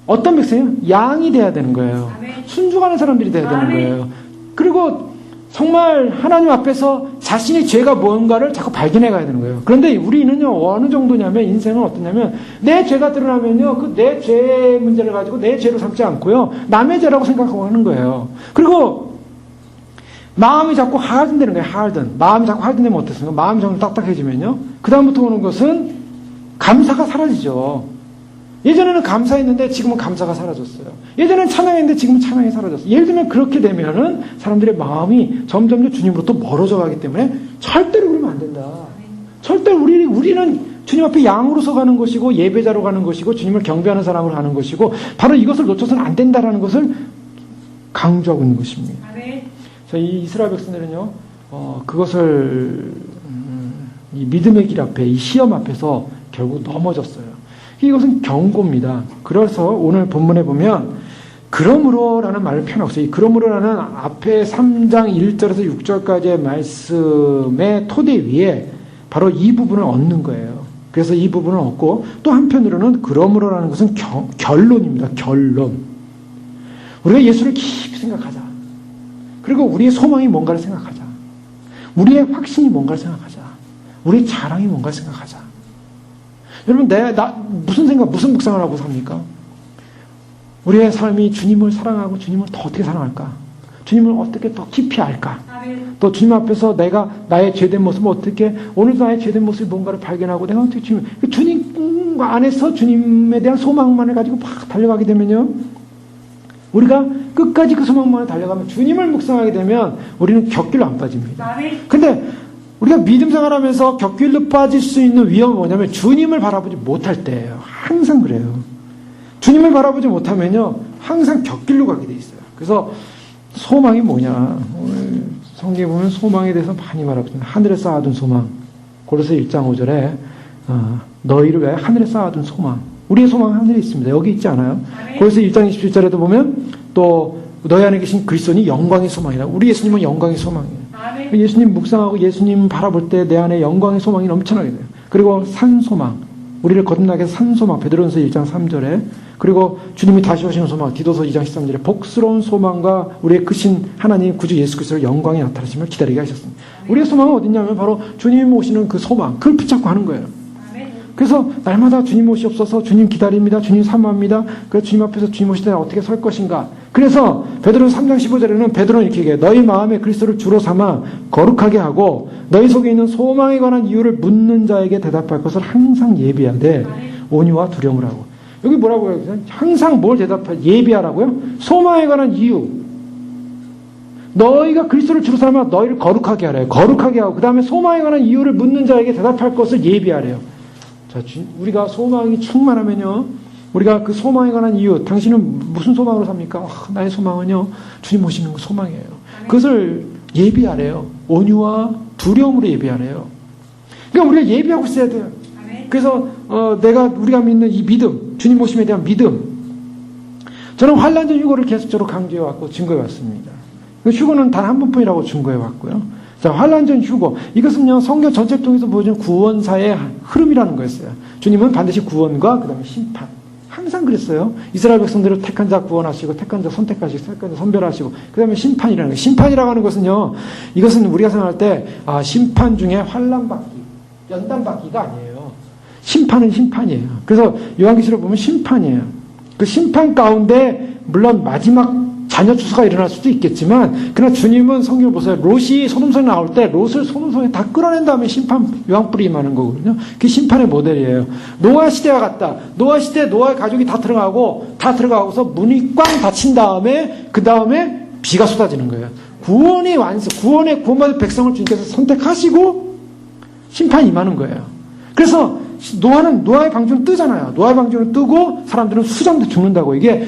Speaker 1: 어떤 백성이요? 양이 돼야 되는 거예요. 순종하는 사람들이 돼야 되는 거예요. 그리고 정말 하나님 앞에서 자신의 죄가 뭔가를 자꾸 발견해 가야 되는 거예요. 그런데 우리는요, 어느 정도냐면, 인생은 어떠냐면, 내 죄가 드러나면요, 그 내 죄 문제를 가지고 내 죄로 삼지 않고요, 남의 죄라고 생각하고 하는 거예요. 그리고, 마음이 자꾸 하든되는 거예요, 하든. 마음이 자꾸 하든되면 어떻습니까? 마음이 정말 딱딱해지면요, 그다음부터 오는 것은 감사가 사라지죠. 예전에는 감사했는데 지금은 감사가 사라졌어요. 예전에는 찬양했는데 지금은 찬양이 사라졌어요. 예를 들면 그렇게 되면은 사람들의 마음이 점점 주님으로 또 멀어져 가기 때문에 절대로 그러면 안 된다. 절대로 우리는 주님 앞에 양으로서 가는 것이고 예배자로 가는 것이고 주님을 경배하는 사람으로 가는 것이고 바로 이것을 놓쳐서는 안 된다라는 것을 강조하고 있는 것입니다. 그래서 이 이스라엘 백성들은요, 그것을 이 믿음의 길 앞에, 이 시험 앞에서 결국 넘어졌어요. 이것은 경고입니다. 그래서 오늘 본문에 보면 그러므로라는 말을 표현하고 있어요. 이 그러므로라는 앞에 3장 1절에서 6절까지의 말씀의 토대 위에 바로 이 부분을 얻는 거예요. 그래서 이 부분을 얻고 또 한편으로는 그러므로라는 것은 결론입니다. 결론. 우리가 예수를 깊이 생각하자. 그리고 우리의 소망이 뭔가를 생각하자. 우리의 확신이 뭔가를 생각하자. 우리의 자랑이 뭔가를 생각하자. 여러분, 무슨 묵상을 하고 삽니까? 우리의 삶이 주님을 사랑하고 주님을 더 어떻게 사랑할까? 주님을 어떻게 더 깊이 알까? 또 주님 앞에서 내가 나의 죄된 모습을 어떻게, 오늘도 나의 죄된 모습이 뭔가를 발견하고 내가 어떻게 주님 안에서 주님에 대한 소망만을 가지고 막 달려가게 되면요. 우리가 끝까지 그 소망만을 달려가면 주님을 묵상하게 되면 우리는 곁길로 안 빠집니다. 근데 우리가 믿음 생활하면서 곁길로 빠질 수 있는 위험은 뭐냐면 주님을 바라보지 못할 때예요. 항상 그래요. 주님을 바라보지 못하면요, 항상 곁길로 가게 돼 있어요. 그래서 소망이 뭐냐? 오늘 성경에 보면 소망에 대해서 많이 말하고 있습니다. 하늘에 쌓아둔 소망. 고린도서 1장 5절에 너희를 왜 하늘에 쌓아둔 소망. 우리의 소망은 하늘에 있습니다. 여기 있지 않아요? 고린도서 1장 27절에도 보면 또 너희 안에 계신 그리스도니 영광의 소망이다. 우리 예수님은 영광의 소망이에요. 예수님 묵상하고 예수님 바라볼 때 내 안에 영광의 소망이 넘쳐나게 돼요. 그리고 산소망, 우리를 거듭나게 해서 산소망, 베드로전서 1장 3절에, 그리고 주님이 다시 오시는 소망, 디도서 2장 13절에 복스러운 소망과 우리의 크신 하나님 구주 예수 그리스도의 영광이 나타나심을 기다리게 하셨습니다. 우리의 소망은 어디냐면 바로 주님 오시는 그 소망, 그걸 붙잡고 하는 거예요. 그래서 날마다 주님 오시옵소서, 주님 기다립니다, 주님 사모합니다. 그래서 주님 앞에서 주님 오실 때 어떻게 설 것인가. 그래서 베드로는 3장 15절에는 베드로는 이렇게 얘기해요. 너희 마음에 그리스도를 주로 삼아 거룩하게 하고 너희 속에 있는 소망에 관한 이유를 묻는 자에게 대답할 것을 항상 예비하되 온유와 두려움을 하고. 여기 뭐라고 해요? 항상 뭘 예비하라고요? 소망에 관한 이유. 너희가 그리스도를 주로 삼아 너희를 거룩하게 하래요. 거룩하게 하고 그 다음에 소망에 관한 이유를 묻는 자에게 대답할 것을 예비하래요. 자, 우리가 소망이 충만하면요, 우리가 그 소망에 관한 이유, 당신은 무슨 소망으로 삽니까? 나의 소망은요, 주님 오시는 그 소망이에요. 그것을 예비하래요. 온유와 두려움으로 예비하래요. 그러니까 우리가 예비하고 있어야 돼요. 그래서 우리가 믿는 이 믿음, 주님 오심에 대한 믿음. 저는 환난전 휴거를 계속적으로 강조해왔고 증거해왔습니다. 휴거는 단 한 번뿐이라고 증거해왔고요. 자, 환난전 휴거. 이것은요, 성경 전체를 통해서 보여주는 구원사의 흐름이라는 거였어요. 주님은 반드시 구원과 그 다음에 심판. 항상 그랬어요. 이스라엘 백성들을 택한 자 구원하시고, 택한 자 선택하시고, 택한 자 선별하시고, 그 다음에 심판이라는 거예요. 심판이라고 하는 것은요, 이것은 우리가 생각할 때, 심판 중에 환난받기, 연단받기가 아니에요. 심판은 심판이에요. 그래서 요한계시록 보면 심판이에요. 그 심판 가운데, 물론 마지막 자녀 추수가 일어날 수도 있겠지만, 그러나 주님은 성경을 보세요. 롯이 소돔성에 나올 때 롯을 소돔성에 다 끌어낸 다음에 심판 유황불이 임하는 거거든요. 그게 심판의 모델이에요. 노아 시대와 같다. 노아 시대 노아의 가족이 다 들어가고서 문이 꽝 닫힌 다음에 그 다음에 비가 쏟아지는 거예요. 구원받을 백성을 주님께서 선택하시고 심판이 임하는 거예요. 그래서 노아의 방주는 뜨잖아요. 노아의 방주는 뜨고 사람들은 수장도 죽는다고. 이게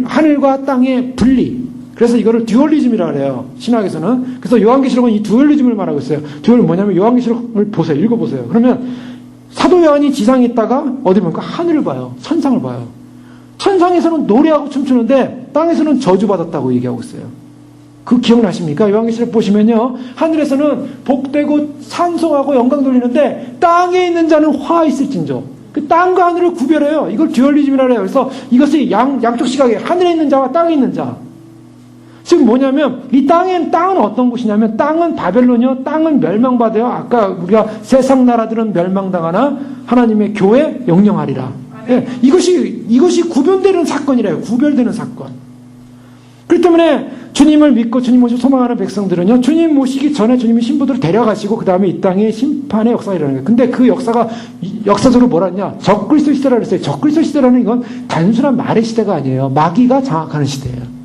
Speaker 1: 하늘과 땅의 분리. 그래서 이거를 듀얼리즘이라고 해요. 신학에서는. 그래서 요한계시록은 이 듀얼리즘을 말하고 있어요. 듀얼은 뭐냐면 요한계시록을 보세요. 읽어보세요. 그러면 사도 요한이 지상에 있다가 어디 보니까 하늘을 봐요. 천상을 봐요. 천상에서는 노래하고 춤추는데 땅에서는 저주받았다고 얘기하고 있어요. 그 기억나십니까? 요한계시록 보시면요, 하늘에서는 복되고 찬송하고 영광 돌리는데 땅에 있는 자는 화 있을진저. 그 땅과 하늘을 구별해요. 이걸 듀얼리즘이라고 해요. 그래서 이것이 양쪽 시각에 하늘에 있는 자와 땅에 있는 자. 즉 뭐냐면 이 땅은 어떤 곳이냐면 땅은 바벨론이요. 땅은 멸망받아요. 아까 우리가 세상 나라들은 멸망당하나 하나님의 교회 영영하리라. 예, 이것이 구별되는 사건이래요. 구별되는 사건. 그렇기 때문에 주님을 믿고 주님 모시고 소망하는 백성들은요, 주님 모시기 전에 주님이 신부들을 데려가시고 그 다음에 이 땅에 심판의 역사가 일어나는 거예요. 근데 그 역사가 역사적으로 뭐라냐? 적그리스도 시대라고 했어요. 적그리스도 시대라는 이건 단순한 말의 시대가 아니에요. 마귀가 장악하는 시대예요.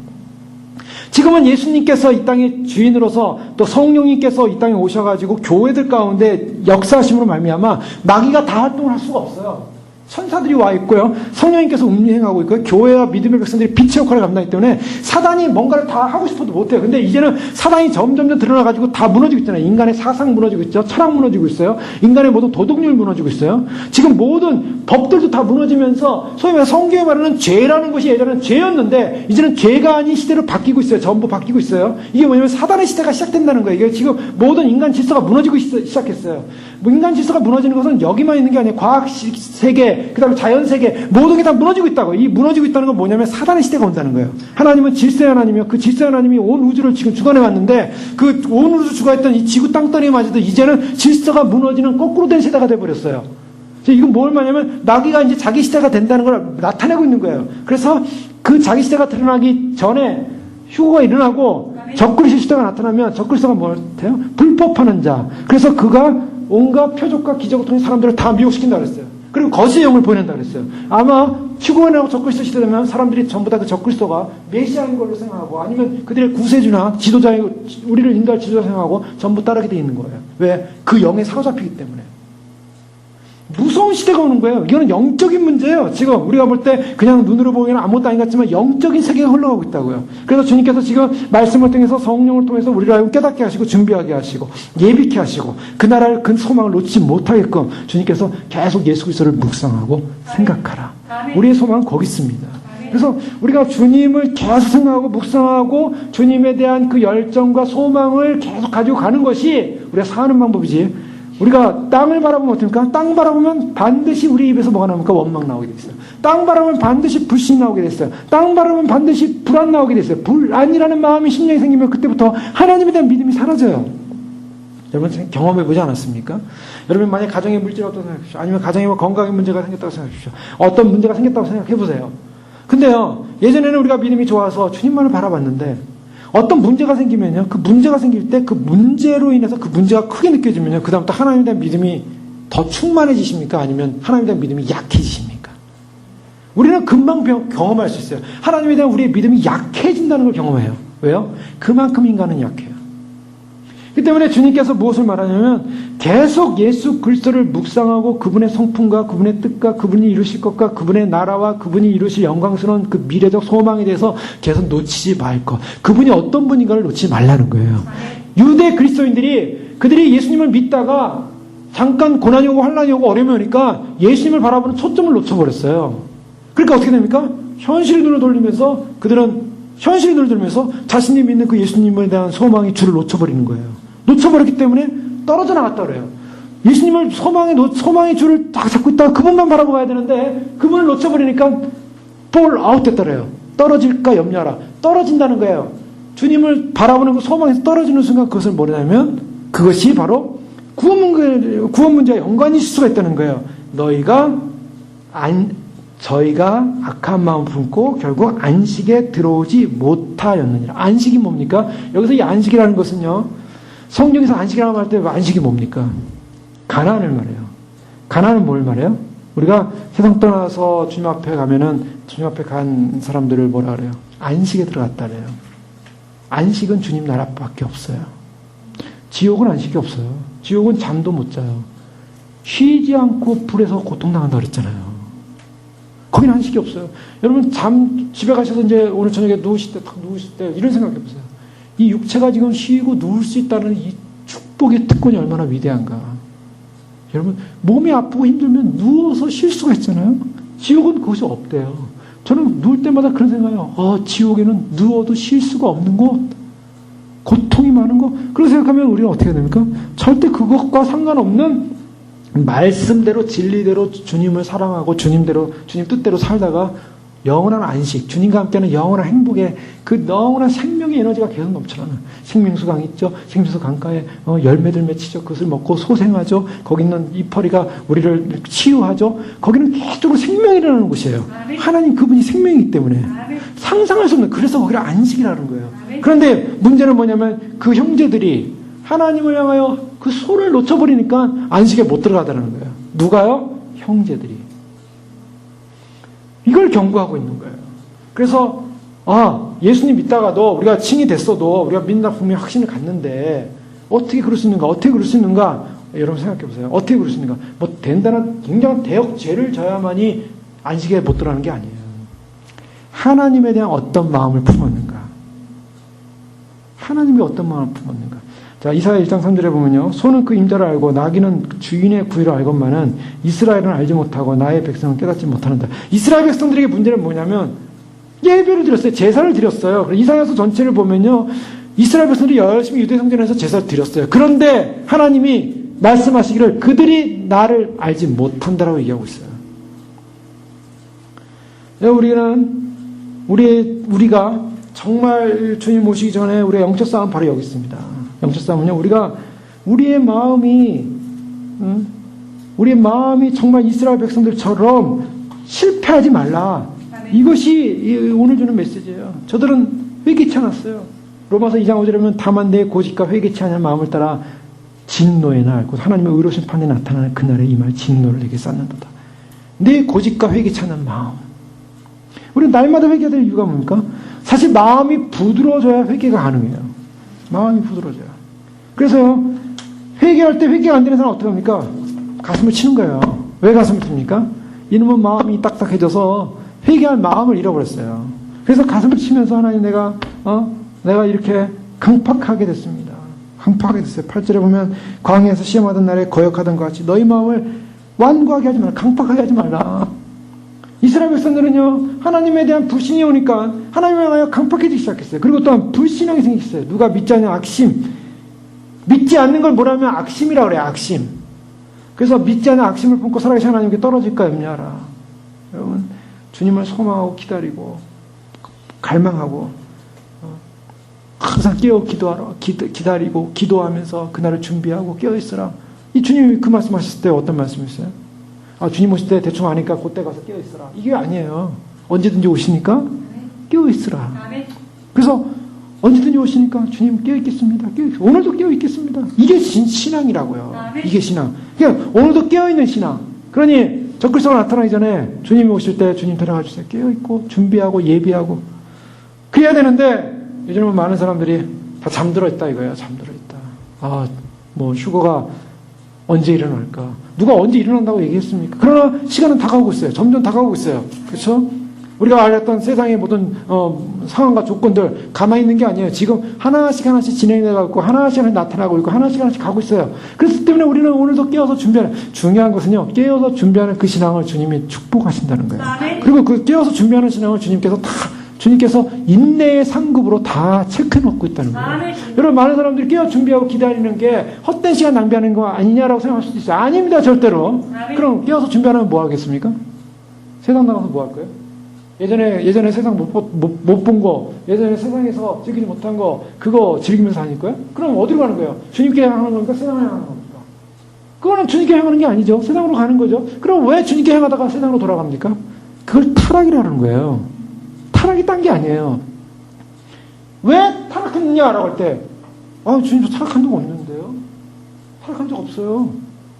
Speaker 1: 지금은 예수님께서 이 땅의 주인으로서 또 성령님께서 이 땅에 오셔가지고 교회들 가운데 역사하심으로 말미암아 마귀가 다 활동을 할 수가 없어요. 천사들이 와 있고요. 성령님께서 운행하고 있고요. 교회와 믿음의 백성들이 빛의 역할을 감당하기 때문에 사단이 뭔가를 다 하고 싶어도 못해요. 근데 이제는 사단이 점점 드러나가지고 다 무너지고 있잖아요. 인간의 사상 무너지고 있죠. 철학 무너지고 있어요. 인간의 모든 도덕률 무너지고 있어요. 지금 모든 법들도 다 무너지면서 소위 말해 성경에 말하는 죄라는 것이 예전에는 죄였는데 이제는 죄가 아닌 시대로 바뀌고 있어요. 전부 바뀌고 있어요. 이게 뭐냐면 사단의 시대가 시작된다는 거예요. 이게 지금 모든 인간 질서가 무너지고 시작했어요. 인간 질서가 무너지는 것은 여기만 있는 게 아니에요. 과학 세계, 그 다음에 자연 세계, 모든 게 다 무너지고 있다고. 이 무너지고 있다는 건 뭐냐면 사단의 시대가 온다는 거예요. 하나님은 질서의 하나님이요. 그 질서의 하나님이 온 우주를 지금 주관해 왔는데 그 온 우주 주관했던 이 지구 땅덩이마저도 이제는 질서가 무너지는 거꾸로 된 시대가 돼버렸어요. 이건 뭘 말하냐면 마귀가 이제 자기 시대가 된다는 걸 나타내고 있는 거예요. 그래서 그 자기 시대가 드러나기 전에 휴거가 일어나고 적그리스도 시대가 나타나면 적그리스도가 뭘 해요? 불법하는 자. 그래서 그가 온갖 표적과 기적을 통해 사람들을 다 미혹시킨다 그랬어요. 그리고 거짓의 영을 보낸다 그랬어요. 아마 휴거나고 적그리스도 시대 되면 사람들이 전부 다 그 적그리스도가 메시아인 걸로 생각하고 아니면 그들의 구세주나 지도자의 우리를 인도할 지도자 생각하고 전부 따르게 돼 있는 거예요. 왜? 그 영에 사로잡히기 때문에. 무서운 시대가 오는 거예요. 이거는 영적인 문제예요. 지금 우리가 볼 때 그냥 눈으로 보기에는 아무것도 아닌 것 같지만 영적인 세계가 흘러가고 있다고요. 그래서 주님께서 지금 말씀을 통해서 성령을 통해서 우리를 알고 깨닫게 하시고 준비하게 하시고 예비케 하시고 그 나라를 그 소망을 놓치지 못하게끔 주님께서 계속 예수 그리스도를 묵상하고 생각하라. 우리의 소망은 거기 있습니다. 그래서 우리가 주님을 계속 생각하고 묵상하고 주님에 대한 그 열정과 소망을 계속 가지고 가는 것이 우리가 사는 방법이지. 우리가 땅을 바라보면 어떻습니까? 땅 바라보면 반드시 우리 입에서 뭐가 나옵니까? 원망 나오게 됐어요. 땅 바라보면 반드시 불신 나오게 됐어요. 땅 바라보면 반드시 불안 나오게 됐어요. 불안이라는 마음이 심령에 생기면 그때부터 하나님에 대한 믿음이 사라져요. 여러분 경험해보지 않았습니까? 여러분 만약 가정의 물질이 어떻다고 생각하십시오. 아니면 가정의 건강의 문제가 생겼다고 생각하십시오. 어떤 문제가 생겼다고 생각해보세요. 근데요, 예전에는 우리가 믿음이 좋아서 주님만을 바라봤는데 어떤 문제가 생기면요, 그 문제가 생길 때 그 문제로 인해서 그 문제가 크게 느껴지면요, 그 다음부터 하나님에 대한 믿음이 더 충만해지십니까? 아니면 하나님에 대한 믿음이 약해지십니까? 우리는 금방 경험할 수 있어요. 하나님에 대한 우리의 믿음이 약해진다는 걸 경험해요. 왜요? 그만큼 인간은 약해요. 그 때문에 주님께서 무엇을 말하냐면 계속 예수 그리스도를 묵상하고 그분의 성품과 그분의 뜻과 그분이 이루실 것과 그분의 나라와 그분이 이루실 영광스러운 그 미래적 소망에 대해서 계속 놓치지 말 것. 그분이 어떤 분인가를 놓치지 말라는 거예요. 유대 그리스도인들이 그들이 예수님을 믿다가 잠깐 고난이 오고 환란이 오고 어려움이 오니까 예수님을 바라보는 초점을 놓쳐버렸어요. 그러니까 어떻게 됩니까? 현실의 눈을 돌리면서 그들은 현실의 눈을 돌면서 자신이 믿는 그 예수님에 대한 소망의 줄을 놓쳐버리는 거예요. 놓쳐버렸기 때문에 떨어져 나갔다 그래요. 예수님을 소망의 줄을 딱 잡고 있다가 그분만 바라보고 가야 되는데 그분을 놓쳐버리니까 볼 아웃 됐다 그래요. 떨어질까 염려하라. 떨어진다는 거예요. 주님을 바라보는 그 소망에서 떨어지는 순간 그것을 뭐냐면 그것이 바로 구원 문제와 연관이 있을 수가 있다는 거예요. 저희가 악한 마음 품고 결국 안식에 들어오지 못하였느니라. 안식이 뭡니까? 여기서 이 안식이라는 것은요, 성경에서 안식이라고 할 때 안식이 뭡니까? 가나안을 말해요. 가나안은 뭘 말해요? 우리가 세상 떠나서 주님 앞에 가면은 주님 앞에 간 사람들을 뭐라 그래요? 안식에 들어갔다 그래요. 안식은 주님 나라밖에 없어요. 지옥은 안식이 없어요. 지옥은 잠도 못 자요. 쉬지 않고 불에서 고통당한다 그랬잖아요. 거기는 안식이 없어요. 여러분 집에 가셔서 이제 오늘 저녁에 누우실 때 이런 생각해 보세요. 이 육체가 지금 쉬고 누울 수 있다는 이 축복의 특권이 얼마나 위대한가. 여러분 몸이 아프고 힘들면 누워서 쉴 수가 있잖아요. 지옥은 그것이 없대요. 저는 누울 때마다 그런 생각이에요. 지옥에는 누워도 쉴 수가 없는 곳, 고통이 많은 곳. 그렇게 생각하면 우리는 어떻게 해야 됩니까? 절대 그것과 상관없는 말씀대로 진리대로 주님을 사랑하고 주님 뜻대로 살다가 영원한 안식, 주님과 함께하는 영원한 행복의 그 영원한 생명의 에너지가 계속 넘쳐나는 생명수강 있죠. 생명수 강가에 열매들 맺히죠. 그것을 먹고 소생하죠. 거기 있는 이파리가 우리를 치유하죠. 거기는 계속적으로 생명이 일어나는 곳이에요. 하나님 그분이 생명이기 때문에 상상할 수 없는, 그래서 거기를 안식이라는 거예요. 그런데 문제는 뭐냐면 그 형제들이 하나님을 향하여 그 손을 놓쳐버리니까 안식에 못 들어가더라는 거예요. 누가요? 형제들이. 이걸 경고하고 있는 거예요. 그래서 예수님 믿다가도 우리가 칭이 됐어도 우리가 믿는다 분명히 확신을 갖는데 어떻게 그럴 수 있는가? 어떻게 그럴 수 있는가? 여러분 생각해 보세요. 어떻게 그럴 수 있는가? 뭐 된단한 굉장한 대역 죄를 져야만이 안식에 못 들어가는 게 아니에요. 하나님에 대한 어떤 마음을 품었는가? 하나님이 어떤 마음을 품었는가? 자, 이사야 1장 3절에 보면요. 소는 그 임자를 알고 나귀는 주인의 구유를 알건만은 이스라엘은 알지 못하고 나의 백성은 깨닫지 못하는다. 이스라엘 백성들에게 문제는 뭐냐면 예배를 드렸어요. 제사를 드렸어요. 그래서 이사야서 전체를 보면요. 이스라엘 백성들이 열심히 유대 성전에서 제사를 드렸어요. 그런데 하나님이 말씀하시기를 그들이 나를 알지 못한다라고 얘기하고 있어요. 우리가 정말 주님 모시기 전에 우리의 영적 싸움은 바로 여기 있습니다. 영적 싸움은요, 우리의 마음이 정말 이스라엘 백성들처럼 실패하지 말라. 이것이 오늘 주는 메시지예요. 저들은 회개치 않았어요. 로마서 2장 5절에 보면 다만 내 고집과 회개치 않은 마음을 따라 진노의 날, 곧 하나님의 의로우신 판에 나타나는 그날에 임할 진노를 내게 쌓는도다. 내 고집과 회개치 않은 마음. 우리는 날마다 회개해야 될 이유가 뭡니까? 사실 마음이 부드러워져야 회개가 가능해요. 마음이 부드러워져요. 그래서요, 회개할 때 회개가 안 되는 사람은 어떻게 합니까? 가슴을 치는 거예요. 왜 가슴을 칩니까? 이놈은 마음이 딱딱해져서 회개할 마음을 잃어버렸어요. 그래서 가슴을 치면서 하나님 내가 이렇게 강팍하게 됐습니다. 강팍하게 됐어요. 8절에 보면 광야에서 시험하던 날에 거역하던 것 같이 너희 마음을 완고하게 하지 말라. 강팍하게 하지 말라. 이스라엘 백성들은요, 하나님에 대한 불신이 오니까 하나님을 향하여 강팍해지기 시작했어요. 그리고 또한 불신앙이 생겼어요. 누가 믿지 않는 악심. 믿지 않는 걸 뭐라면 악심이라고 그래요. 악심. 그래서 믿지 않는 악심을 품고 살아계신 하나님께 떨어질까 염려하라. 여러분, 주님을 소망하고 기다리고 갈망하고 항상 깨어 기도하라. 기다리고 기도하면서 그날을 준비하고 깨어있으라. 이 주님이 그 말씀하셨을 때 어떤 말씀이었어요? 주님 오실 때 대충 아니까 그때 가서 깨어있으라. 이게 아니에요. 언제든지 오시니까 깨어있으라. 그래서 언제든지 오시니까 주님 깨어있겠습니다. 오늘도 깨어있겠습니다. 이게 신앙이라고요. 이게 신앙. 그러니까 오늘도 깨어있는 신앙. 그러니 적그리스도가 나타나기 전에 주님이 오실 때 주님 데려가 주세요. 깨어있고 준비하고 예비하고 그래야 되는데 요즘은 많은 사람들이 다 잠들어 있다 이거예요. 잠들어 있다. 휴거가 언제 일어날까? 누가 언제 일어난다고 얘기했습니까? 그러나 시간은 다가오고 있어요. 점점 다가오고 있어요. 그렇죠? 우리가 알았던 세상의 모든 상황과 조건들 가만히 있는 게 아니에요. 지금 하나씩 진행되고 있고 하나씩 나타나고 있고 하나씩 가고 있어요. 그렇기 때문에 우리는 오늘도 깨어서 준비하는, 중요한 것은요, 깨어서 준비하는 그 신앙을 주님이 축복하신다는 거예요. 그리고 그 깨어서 준비하는 신앙을 주님께서 인내의 상급으로 다 체크해놓고 있다는 거예요. 여러분, 많은 사람들이 깨어 준비하고 기다리는 게 헛된 시간 낭비하는 거 아니냐라고 생각할 수도 있어요. 아닙니다, 절대로. 그럼 깨어서 준비하면 뭐 하겠습니까? 세상 나가서 뭐 할 거예요? 예전에 세상 못 본 거, 예전에 세상에서 즐기지 못한 거, 그거 즐기면서 다닐 거예요? 그럼 어디로 가는 거예요? 주님께 향하는 겁니까? 세상으로 향하는 겁니까? 그거는 주님께 향하는 게 아니죠. 세상으로 가는 거죠. 그럼 왜 주님께 향하다가 세상으로 돌아갑니까? 그걸 타락이라는 거예요. 타락이 딴 게 아니에요. 왜 타락했느냐라고 할 때, 주님 저 타락한 적 없는데요? 타락한 적 없어요.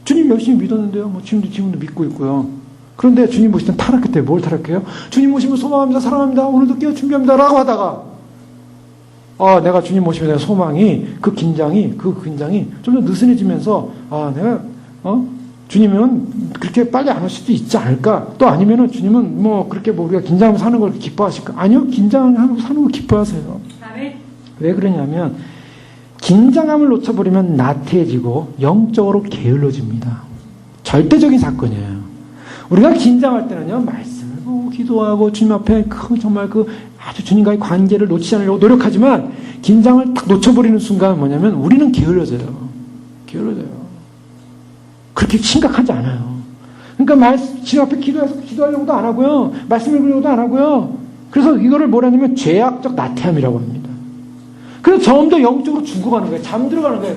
Speaker 1: 주님 열심히 믿었는데요. 지금도 믿고 있고요. 그런데 주님 모실 땐 타락했대요. 뭘 타락해요? 주님 모시면 소망합니다. 사랑합니다. 오늘도 깨어 준비합니다. 라고 하다가, 내가 주님 모시면 대한 소망이, 그 긴장이 좀 더 느슨해지면서, 주님은 그렇게 빨리 안 올 수도 있지 않을까? 또 아니면은 주님은 그렇게 우리가 긴장하면서 사는 걸 기뻐하실까? 아니요. 긴장하면서 사는 걸 기뻐하세요. 왜 그러냐면, 긴장함을 놓쳐버리면 나태해지고 영적으로 게을러집니다. 절대적인 사건이에요. 우리가 긴장할 때는요, 말씀을 보고 기도하고 주님 앞에 정말 아주 주님과의 관계를 놓치지 않으려고 노력하지만, 긴장을 딱 놓쳐버리는 순간은 뭐냐면, 우리는 게을러져요. 그렇게 심각하지 않아요. 그러니까 주님 앞에 기도하려고도 안 하고요. 말씀 읽으려고도 안 하고요. 그래서 이거를 뭐라 하냐면 죄악적 나태함이라고 합니다. 그래서 점점 영적으로 죽어가는 거예요. 잠들어가는 거예요.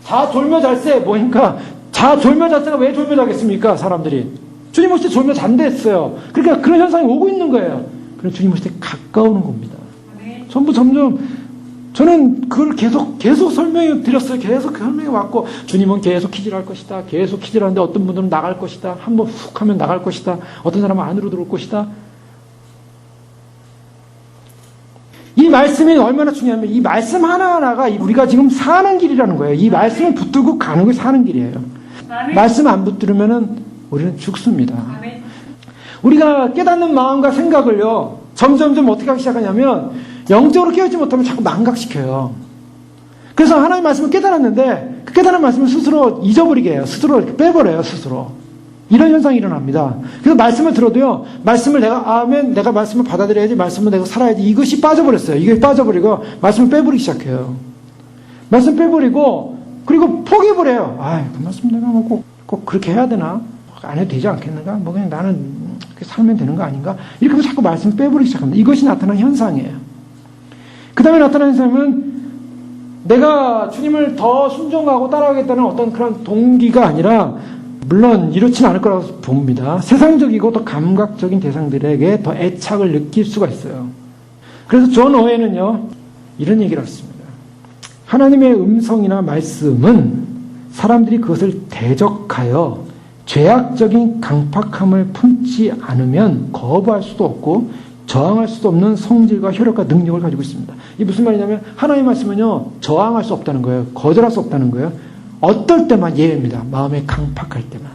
Speaker 1: 자 졸며 잘세 뭐니까 자 졸며 잘세가 왜 졸며 자겠습니까? 사람들이 주님 오실 때 졸며 잔댔어요. 그러니까 그런 현상이 오고 있는 거예요. 그래서 주님 오실 때 가까우는 겁니다. 전부 점점 저는 그걸 계속 설명해 드렸어요. 계속 설명해 왔고 주님은 계속 기질할 것이다. 계속 기질하는데 어떤 분들은 나갈 것이다. 한번 훅 하면 나갈 것이다. 어떤 사람은 안으로 들어올 것이다. 이 말씀이 얼마나 중요하면 이 말씀 하나하나가 우리가 지금 사는 길이라는 거예요. 이 말씀을 붙들고 가는 게 사는 길이에요. 말씀 안 붙들으면은 우리는 죽습니다. 우리가 깨닫는 마음과 생각을요, 점점점 어떻게 하기 시작하냐면, 영적으로 깨우지 못하면 자꾸 망각시켜요. 그래서 하나님의 말씀을 깨달았는데, 그 깨달은 말씀을 스스로 잊어버리게 해요. 스스로 이렇게 빼버려요, 스스로. 이런 현상이 일어납니다. 그래서 말씀을 들어도요, 말씀을 내가 말씀을 받아들여야지, 말씀을 내가 살아야지, 이것이 빠져버렸어요. 이게 빠져버리고, 말씀을 빼버리기 시작해요. 말씀 빼버리고, 그리고 포기해버려요. 그 말씀 내가 꼭 그렇게 해야 되나? 안 해도 되지 않겠는가? 뭐 그냥 나는 그렇게 살면 되는 거 아닌가? 이렇게 하면 자꾸 말씀 빼버리기 시작합니다. 이것이 나타난 현상이에요. 그 다음에 나타나는 현상은 내가 주님을 더 순종하고 따라가겠다는 어떤 그런 동기가 아니라 물론 이렇지는 않을 거라고 봅니다. 세상적이고 더 감각적인 대상들에게 더 애착을 느낄 수가 있어요. 그래서 존 오웬은요 이런 얘기를 했습니다. 하나님의 음성이나 말씀은 사람들이 그것을 대적하여 죄악적인 강팍함을 품지 않으면 거부할 수도 없고 저항할 수도 없는 성질과 혈액과 능력을 가지고 있습니다. 이게 무슨 말이냐면 하나님의 말씀은요 저항할 수 없다는 거예요. 거절할 수 없다는 거예요. 어떨 때만 예외입니다. 마음에 강팍할 때만.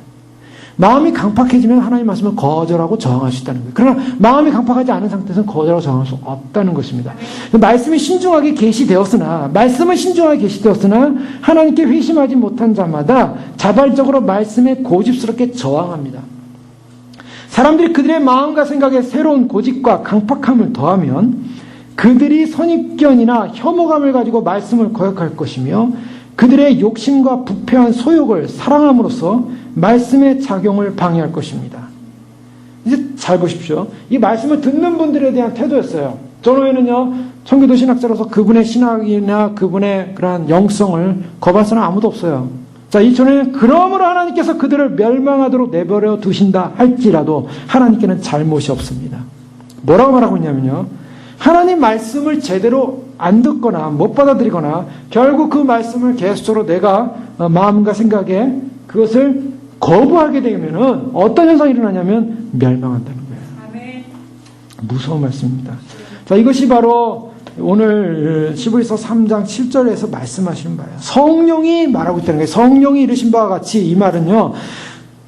Speaker 1: 마음이 강팍해지면 하나님의 말씀을 거절하고 저항할 수 있다는 거예요. 그러나 마음이 강팍하지 않은 상태에서는 거절하고 저항할 수 없다는 것입니다. 말씀이 신중하게 계시되었으나 말씀은 신중하게 계시되었으나 하나님께 회심하지 못한 자마다 자발적으로 말씀에 고집스럽게 저항합니다. 사람들이 그들의 마음과 생각에 새로운 고집과 강팍함을 더하면 그들이 선입견이나 혐오감을 가지고 말씀을 거역할 것이며 그들의 욕심과 부패한 소욕을 사랑함으로써 말씀의 작용을 방해할 것입니다. 이제 잘 보십시오. 이 말씀을 듣는 분들에 대한 태도였어요. 존 오웬은요, 청교도 신학자로서 그분의 신학이나 그분의 그러한 영성을 거부할 사람 아무도 없어요. 자, 이 존 오웬은 그러므로 하나님께서 그들을 멸망하도록 내버려 두신다 할지라도 하나님께는 잘못이 없습니다. 뭐라고 말하고 있냐면요. 하나님 말씀을 제대로 안 듣거나 못 받아들이거나 결국 그 말씀을 계속적으로 내가 마음과 생각에 그것을 거부하게 되면은 어떤 현상이 일어나냐면 멸망한다는 거예요. 아멘. 무서운 말씀입니다. 자, 이것이 바로 오늘 시브리서 3장 7절에서 말씀하시는 바예요. 성령이 말하고 있다는 거예요. 성령이 이르신 바와 같이 이 말은요.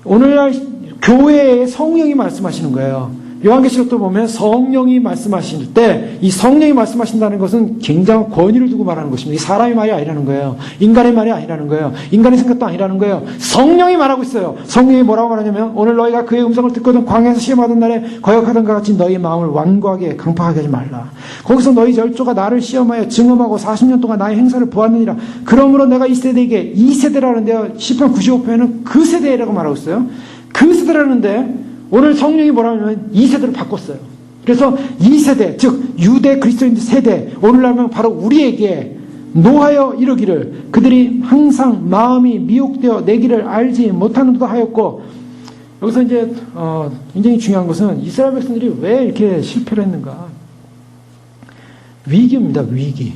Speaker 1: 오늘날 교회에 성령이 말씀하시는 거예요. 요한계시록도 보면 성령이 말씀하실 때 이 성령이 말씀하신다는 것은 굉장한 권위를 두고 말하는 것입니다. 이 사람의 말이 아니라는 거예요. 인간의 말이 아니라는 거예요. 인간의 생각도 아니라는 거예요. 성령이 말하고 있어요. 성령이 뭐라고 말하냐면 오늘 너희가 그의 음성을 듣거든 광야에서 시험하던 날에 거역하던 것 같이 너희 마음을 완고하게 강팍하게 하지 말라. 거기서 너희 열조가 나를 시험하여 증험하고 40년 동안 나의 행사를 보았느니라. 그러므로 내가 이 세대에게 이 세대라는데요. 시편 95편에는 그 세대라고 말하고 있어요. 그 세대라는데 오늘 성령이 뭐라고 하면 이 세대를 바꿨어요. 그래서 이 세대, 즉 유대 그리스도인 세대, 오늘날은 바로 우리에게 노하여 이르기를 그들이 항상 마음이 미혹되어 내 길을 알지 못하는도다 하였고, 여기서 이제 굉장히 중요한 것은 이스라엘 백성들이 왜 이렇게 실패를 했는가? 위기입니다. 위기.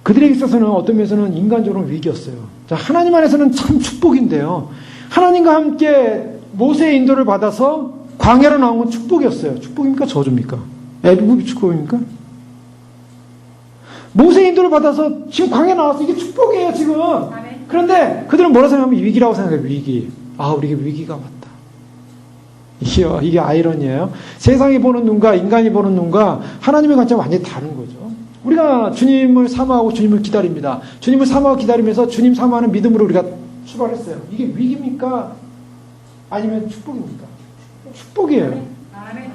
Speaker 1: 그들에게 있어서는 어떤 면에서는 인간적으로 위기였어요. 자, 하나님 안에서는 참 축복인데요. 하나님과 함께 모세의 인도를 받아서 광야로 나온 건 축복이었어요. 축복입니까? 저주입니까? 애굽이 축복입니까? 모세의 인도를 받아서 지금 광야 나와서 이게 축복이에요, 지금. 그런데 그들은 뭐라 생각하면 위기라고 생각해요, 위기. 우리에게 위기가 왔다. 이게 아이러니예요. 세상이 보는 눈과 인간이 보는 눈과 하나님의 관점은 완전히 다른 거죠. 우리가 주님을 사모하고 주님을 기다립니다. 주님을 사모하고 기다리면서 주님 사모하는 믿음으로 우리가 출발했어요. 이게 위기입니까? 아니면 축복입니까? 축복이에요.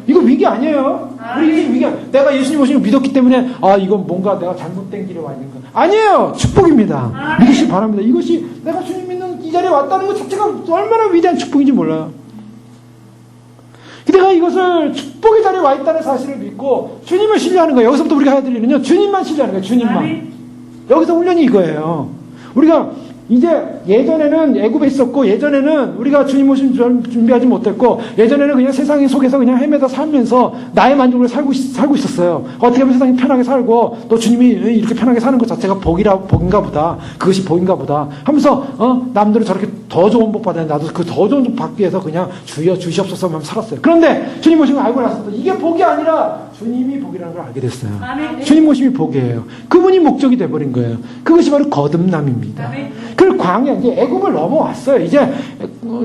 Speaker 1: 이거 위기 아니에요. 우리 인생 위기야. 내가 예수님 오신 걸 믿었기 때문에 이건 뭔가 내가 잘못된 길에 와 있는 거 아니에요. 축복입니다. 믿으시기 바랍니다. 이것이 내가 주님 믿는 이 이 자리에 왔다는 것 자체가 얼마나 위대한 축복인지 몰라요. 내가 이것을 축복의 자리에 와 있다는 사실을 믿고 주님을 신뢰하는 거예요. 여기서부터 우리가 해야 될 일은요, 주님만 신뢰하는 거예요. 주님만. 여기서 훈련이 이거예요. 우리가 이제 예전에는 애굽에 있었고, 예전에는 우리가 주님 오심 준비하지 못했고, 예전에는 그냥 세상 속에서 그냥 헤매다 살면서 나의 만족을 살고 있었어요. 어떻게 하면 세상이 편하게 살고, 또 주님이 이렇게 편하게 사는 것 자체가 복인가 보다. 그것이 복인가 보다. 하면서, 남들은 저렇게 더 좋은 복 받았는데, 나도 그 더 좋은 복 받기 위해서 그냥 주여 주시옵소서 하면 살았어요. 그런데 주님 오심을 알고 나서 이게 복이 아니라 주님이 복이라는 걸 알게 됐어요. 아멘. 주님 오심이 복이에요. 그분이 목적이 돼버린 거예요. 그것이 바로 거듭남입니다. 그 광야, 이제 애굽을 넘어왔어요. 이제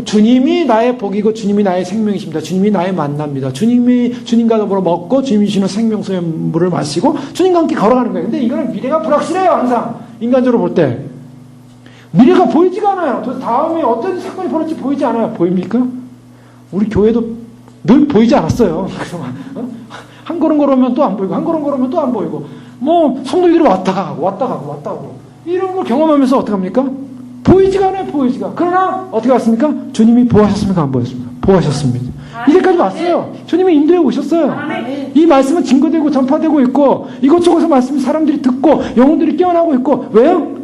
Speaker 1: 주님이 나의 복이고 주님이 나의 생명이십니다. 주님이 나의 만납니다. 주님과 더불어 먹고 주님이 주시는 생명수의 물을 마시고 주님과 함께 걸어가는 거예요. 근데 이거는 미래가 불확실해요. 항상 인간적으로 볼 때 미래가 보이지가 않아요. 또 다음에 어떤 사건이 벌어질지 보이지 않아요. 보입니까? 우리 교회도 늘 보이지 않았어요. 한 걸음 걸으면 또 안 보이고, 한 걸음 걸으면 또 안 보이고, 뭐 성도들이 왔다 가고 이런 걸 경험하면서 어떻게 합니까? 보이지가 않아요. 보이지가. 그러나 어떻게 왔습니까? 주님이 보호하셨습니까? 안 보였습니까? 보호하셨습니다. 이제까지 왔어요. 주님이 인도해 오셨어요. 이 말씀은 증거되고 전파되고 있고, 이것저것의 말씀이 사람들이 듣고 영혼들이 깨어나고 있고. 왜요?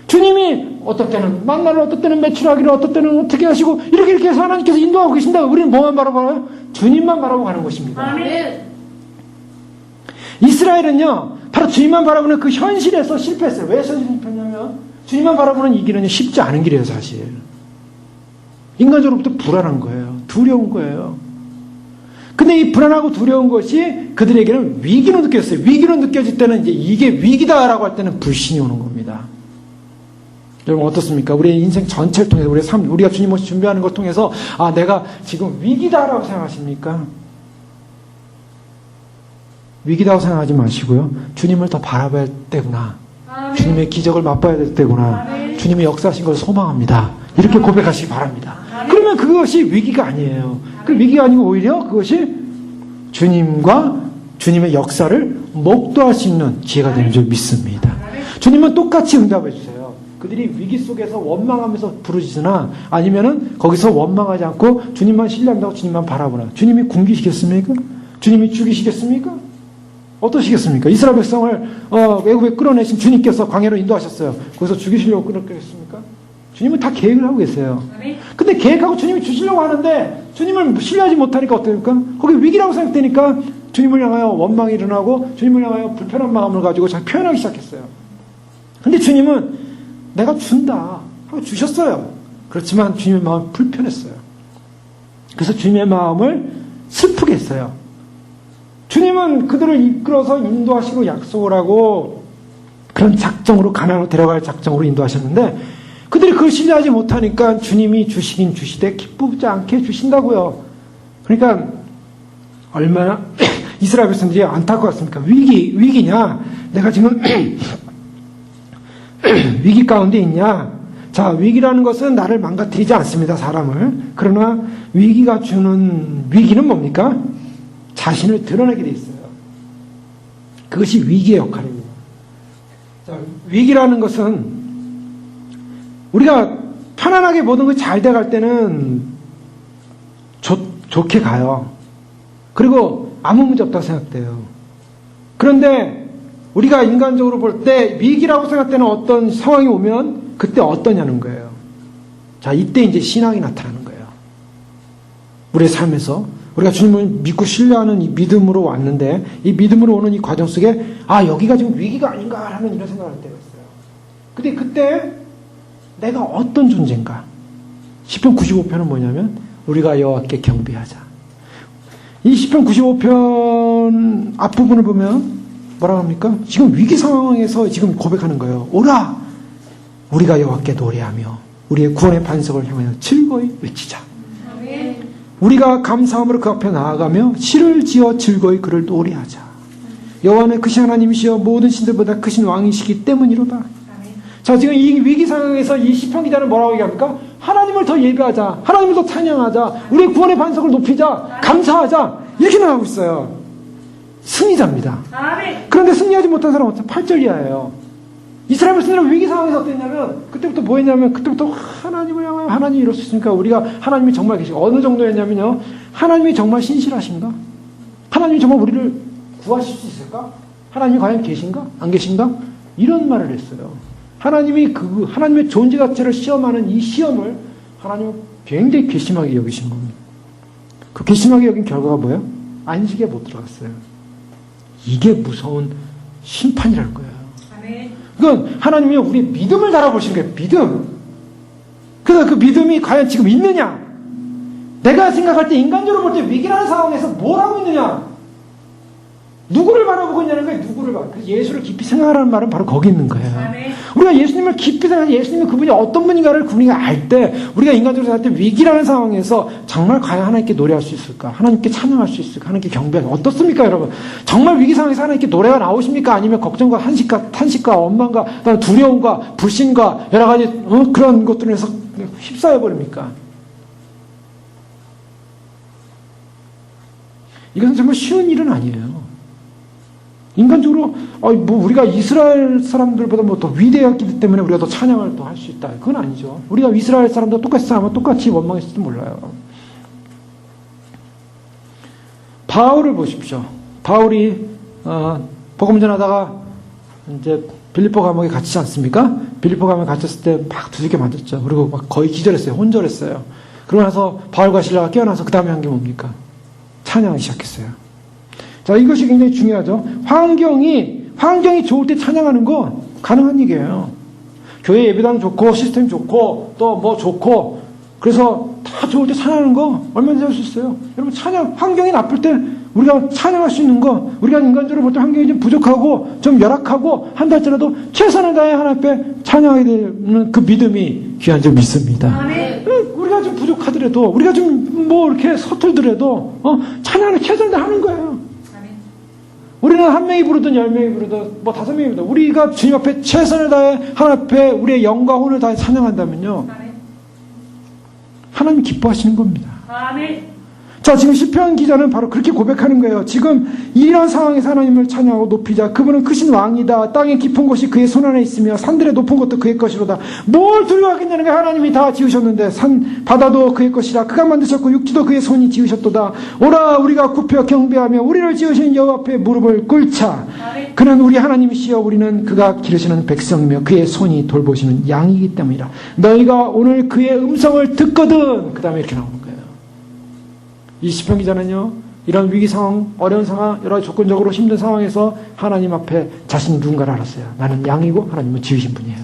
Speaker 1: 주님이 어떨 때는 만나를, 어떨 때는 매출하기를, 어떨 때는 어떻게 하시고 이렇게 해서 하나님께서 인도하고 계신다. 우리는 뭐만 바라봐요? 주님만 바라보고 가는 것입니다. 아멘. 이스라엘은요, 바로 주님만 바라보는 그 현실에서 실패했어요. 왜 실패했냐면 주님만 바라보는 이 길은 쉽지 않은 길이에요. 사실 인간적으로부터 불안한 거예요. 두려운 거예요. 근데 이 불안하고 두려운 것이 그들에게는 위기로 느꼈어요. 위기로 느껴질 때는 이제 이게 위기다라고 할 때는 불신이 오는 겁니다. 여러분 어떻습니까? 우리의 인생 전체를 통해서 우리가 주님 모시 준비하는 걸 통해서 내가 지금 위기다라고 생각하십니까? 위기다고 생각하지 마시고요. 주님을 더 바라봐야 할 때구나. 아멘. 주님의 기적을 맛봐야 될 때구나. 아멘. 주님의 역사하신 걸 소망합니다. 이렇게 고백하시기 바랍니다. 아멘. 그러면 그것이 위기가 아니에요. 그 위기가 아니고 오히려 그것이 주님과 주님의 역사를 목도할 수 있는 기회가 되는 줄 믿습니다. 주님은 똑같이 응답해 주세요. 그들이 위기 속에서 원망하면서 부르짖으나 아니면은 거기서 원망하지 않고 주님만 신뢰한다고 주님만 바라보나. 주님이 굶기시겠습니까? 주님이 죽이시겠습니까? 어떠시겠습니까? 이스라엘 백성을 외국에 끌어내신 주님께서 광야로 인도하셨어요. 거기서 죽이시려고 끌어내셨습니까? 주님은 다 계획을 하고 계세요. 근데 계획하고 주님이 주시려고 하는데 주님을 신뢰하지 못하니까 어떡합니까? 거기 위기라고 생각되니까 주님을 향하여 원망이 일어나고 주님을 향하여 불편한 마음을 가지고 잘 표현하기 시작했어요. 근데 주님은 내가 준다 하고 주셨어요. 그렇지만 주님의 마음이 불편했어요. 그래서 주님의 마음을 슬프게 했어요. 주님은 그들을 이끌어서 인도하시고 약속을 하고 그런 작정으로 가나안으로 데려갈 작정으로 인도하셨는데 그들이 그걸 신뢰하지 못하니까 주님이 주시긴 주시되 기쁘지 않게 주신다고요. 그러니까 얼마나 이스라엘 백성들이 안타까웠습니까? 위기냐? 내가 지금 위기 가운데 있냐? 자, 위기라는 것은 나를 망가뜨리지 않습니다. 사람을. 그러나 위기가 주는 위기는 뭡니까? 자신을 드러내게 돼 있어요. 그것이 위기의 역할입니다. 자, 위기라는 것은 우리가 편안하게 모든 것이 잘 돼갈 때는 좋게 가요. 그리고 아무 문제 없다고 생각돼요. 그런데 우리가 인간적으로 볼 때 위기라고 생각되는 어떤 상황이 오면 그때 어떠냐는 거예요. 자, 이때 이제 신앙이 나타나는 거예요. 우리의 삶에서 우리가 주님을 믿고 신뢰하는 이 믿음으로 왔는데 이 믿음으로 오는 이 과정 속에 여기가 지금 위기가 아닌가 하는 이런 생각을 할 때가 있어요. 근데 그때 내가 어떤 존재인가? 시편 95편은 뭐냐면 우리가 여호와께 경배하자. 이 시편 95편 앞부분을 보면 뭐라고 합니까? 지금 위기 상황에서 지금 고백하는 거예요. 오라! 우리가 여호와께 노래하며 우리의 구원의 반석을 향하여 즐거이 외치자. 아멘. 우리가 감사함으로 그 앞에 나아가며 시를 지어 즐거이 그를 노래하자. 여호와는 크신 하나님이시여 모든 신들보다 크신 왕이시기 때문이로다. 아멘. 자, 지금 이 위기 상황에서 이 시편 기자는 뭐라고 얘기합니까? 하나님을 더 예배하자. 하나님을 더 찬양하자. 우리의 구원의 반석을 높이자. 감사하자. 이렇게 나가고 있어요. 승리자입니다. 아멘. 그런데 승리하지 못한 사람은 8절 이하예요. 이스라엘 백성들은 위기 상황에서 어땠냐면, 그때부터 뭐 했냐면, 그때부터 하나님을 향하여 하나님이 이럴 수 있으니까 우리가 하나님이 정말 계시고, 어느 정도였냐면요, 하나님이 정말 신실하신가? 하나님이 정말 우리를 구하실 수 있을까? 하나님이 과연 계신가? 안 계신가? 이런 말을 했어요. 하나님이 하나님의 존재 자체를 시험하는 이 시험을 하나님은 굉장히 괘씸하게 여기신 겁니다. 그 괘씸하게 여긴 결과가 뭐예요? 안식에 못 들어갔어요. 이게 무서운 심판이랄 거예요. 그건 하나님이 우리의 믿음을 달아보시는 거예요. 믿음. 그래서 그 믿음이 과연 지금 있느냐? 내가 생각할 때 인간적으로 볼 때 위기라는 상황에서 뭘 하고 있느냐? 누구를 바라보고 있냐는 거예요. 누구를 봐. 예수를 깊이 생각하라는 말은 바로 거기 있는 거예요. 우리가 예수님을 깊이 생각해서 예수님이 그분이 어떤 분인가를 우리가 알 때, 우리가 인간적으로 생각할 때 위기라는 상황에서 정말 과연 하나님께 노래할 수 있을까? 하나님께 찬양할 수 있을까? 하나님께 경배할까? 어떻습니까, 여러분? 정말 위기 상황에서 하나님께 노래가 나오십니까? 아니면 걱정과 탄식과 원망과 두려움과 불신과 여러 가지 그런 것들에서 휩싸여 버립니까? 이것은 정말 쉬운 일은 아니에요. 인간적으로 우리가 이스라엘 사람들보다 더 위대했기 때문에 우리가 더 찬양을 더 할 수 있다. 그건 아니죠. 우리가 이스라엘 사람들 똑같이 싸우면 똑같이 원망했을지도 몰라요. 바울을 보십시오. 바울이 복음 전하다가 이제 빌립보 감옥에 갇히지 않습니까? 빌립보 감옥에 갇혔을 때 막 두들겨 맞았죠. 그리고 막 거의 기절했어요. 혼절했어요. 그러고 나서 바울과 실라가 깨어나서 그 다음에 한 게 뭡니까? 찬양하기 시작했어요. 자, 이것이 굉장히 중요하죠. 환경이 좋을 때 찬양하는 거 가능한 얘기예요. 교회 예배당 좋고 시스템 좋고 또 뭐 좋고 그래서 다 좋을 때 찬양하는 거 얼마나 할 수 있어요. 여러분 환경이 나쁠 때 우리가 찬양할 수 있는 거, 우리가 인간적으로 볼 때 환경이 좀 부족하고 좀 열악하고 한다 할지라도 최선을 다해 하나님 앞에 찬양하게 되는 그 믿음이 귀한 점 믿습니다. 우리가 좀 부족하더라도 우리가 좀 뭐 이렇게 서툴더라도 찬양을 최선을 다하는 거예요. 우리는 한 명이 부르든 10명이 부르든 뭐 5명이 부르든 우리가 주님 앞에 최선을 다해 하나님 앞에 우리의 영과 혼을 다해 찬양한다면요, 하나님 기뻐하시는 겁니다. 아멘. 자, 지금 시편 기자는 바로 그렇게 고백하는 거예요. 지금 이런 상황에서 하나님을 찬양하고 높이자. 그분은 크신 왕이다. 땅의 깊은 곳이 그의 손 안에 있으며 산들의 높은 것도 그의 것이로다. 뭘 두려워하겠냐는 게 하나님이 다 지으셨는데 바다도 그의 것이라. 그가 만드셨고 육지도 그의 손이 지으셨도다. 오라 우리가 굽혀 경배하며 우리를 지으신 여호와 앞에 무릎을 꿇자. 그는 우리 하나님이시여 우리는 그가 기르시는 백성이며 그의 손이 돌보시는 양이기 때문이라. 너희가 오늘 그의 음성을 듣거든. 그 다음에 이렇게 나오는 거예요. 이 시편 기자는요, 이런 위기 상황, 어려운 상황, 여러 조건적으로 힘든 상황에서 하나님 앞에 자신이 누군가를 알았어요. 나는 양이고 하나님은 지으신 분이에요.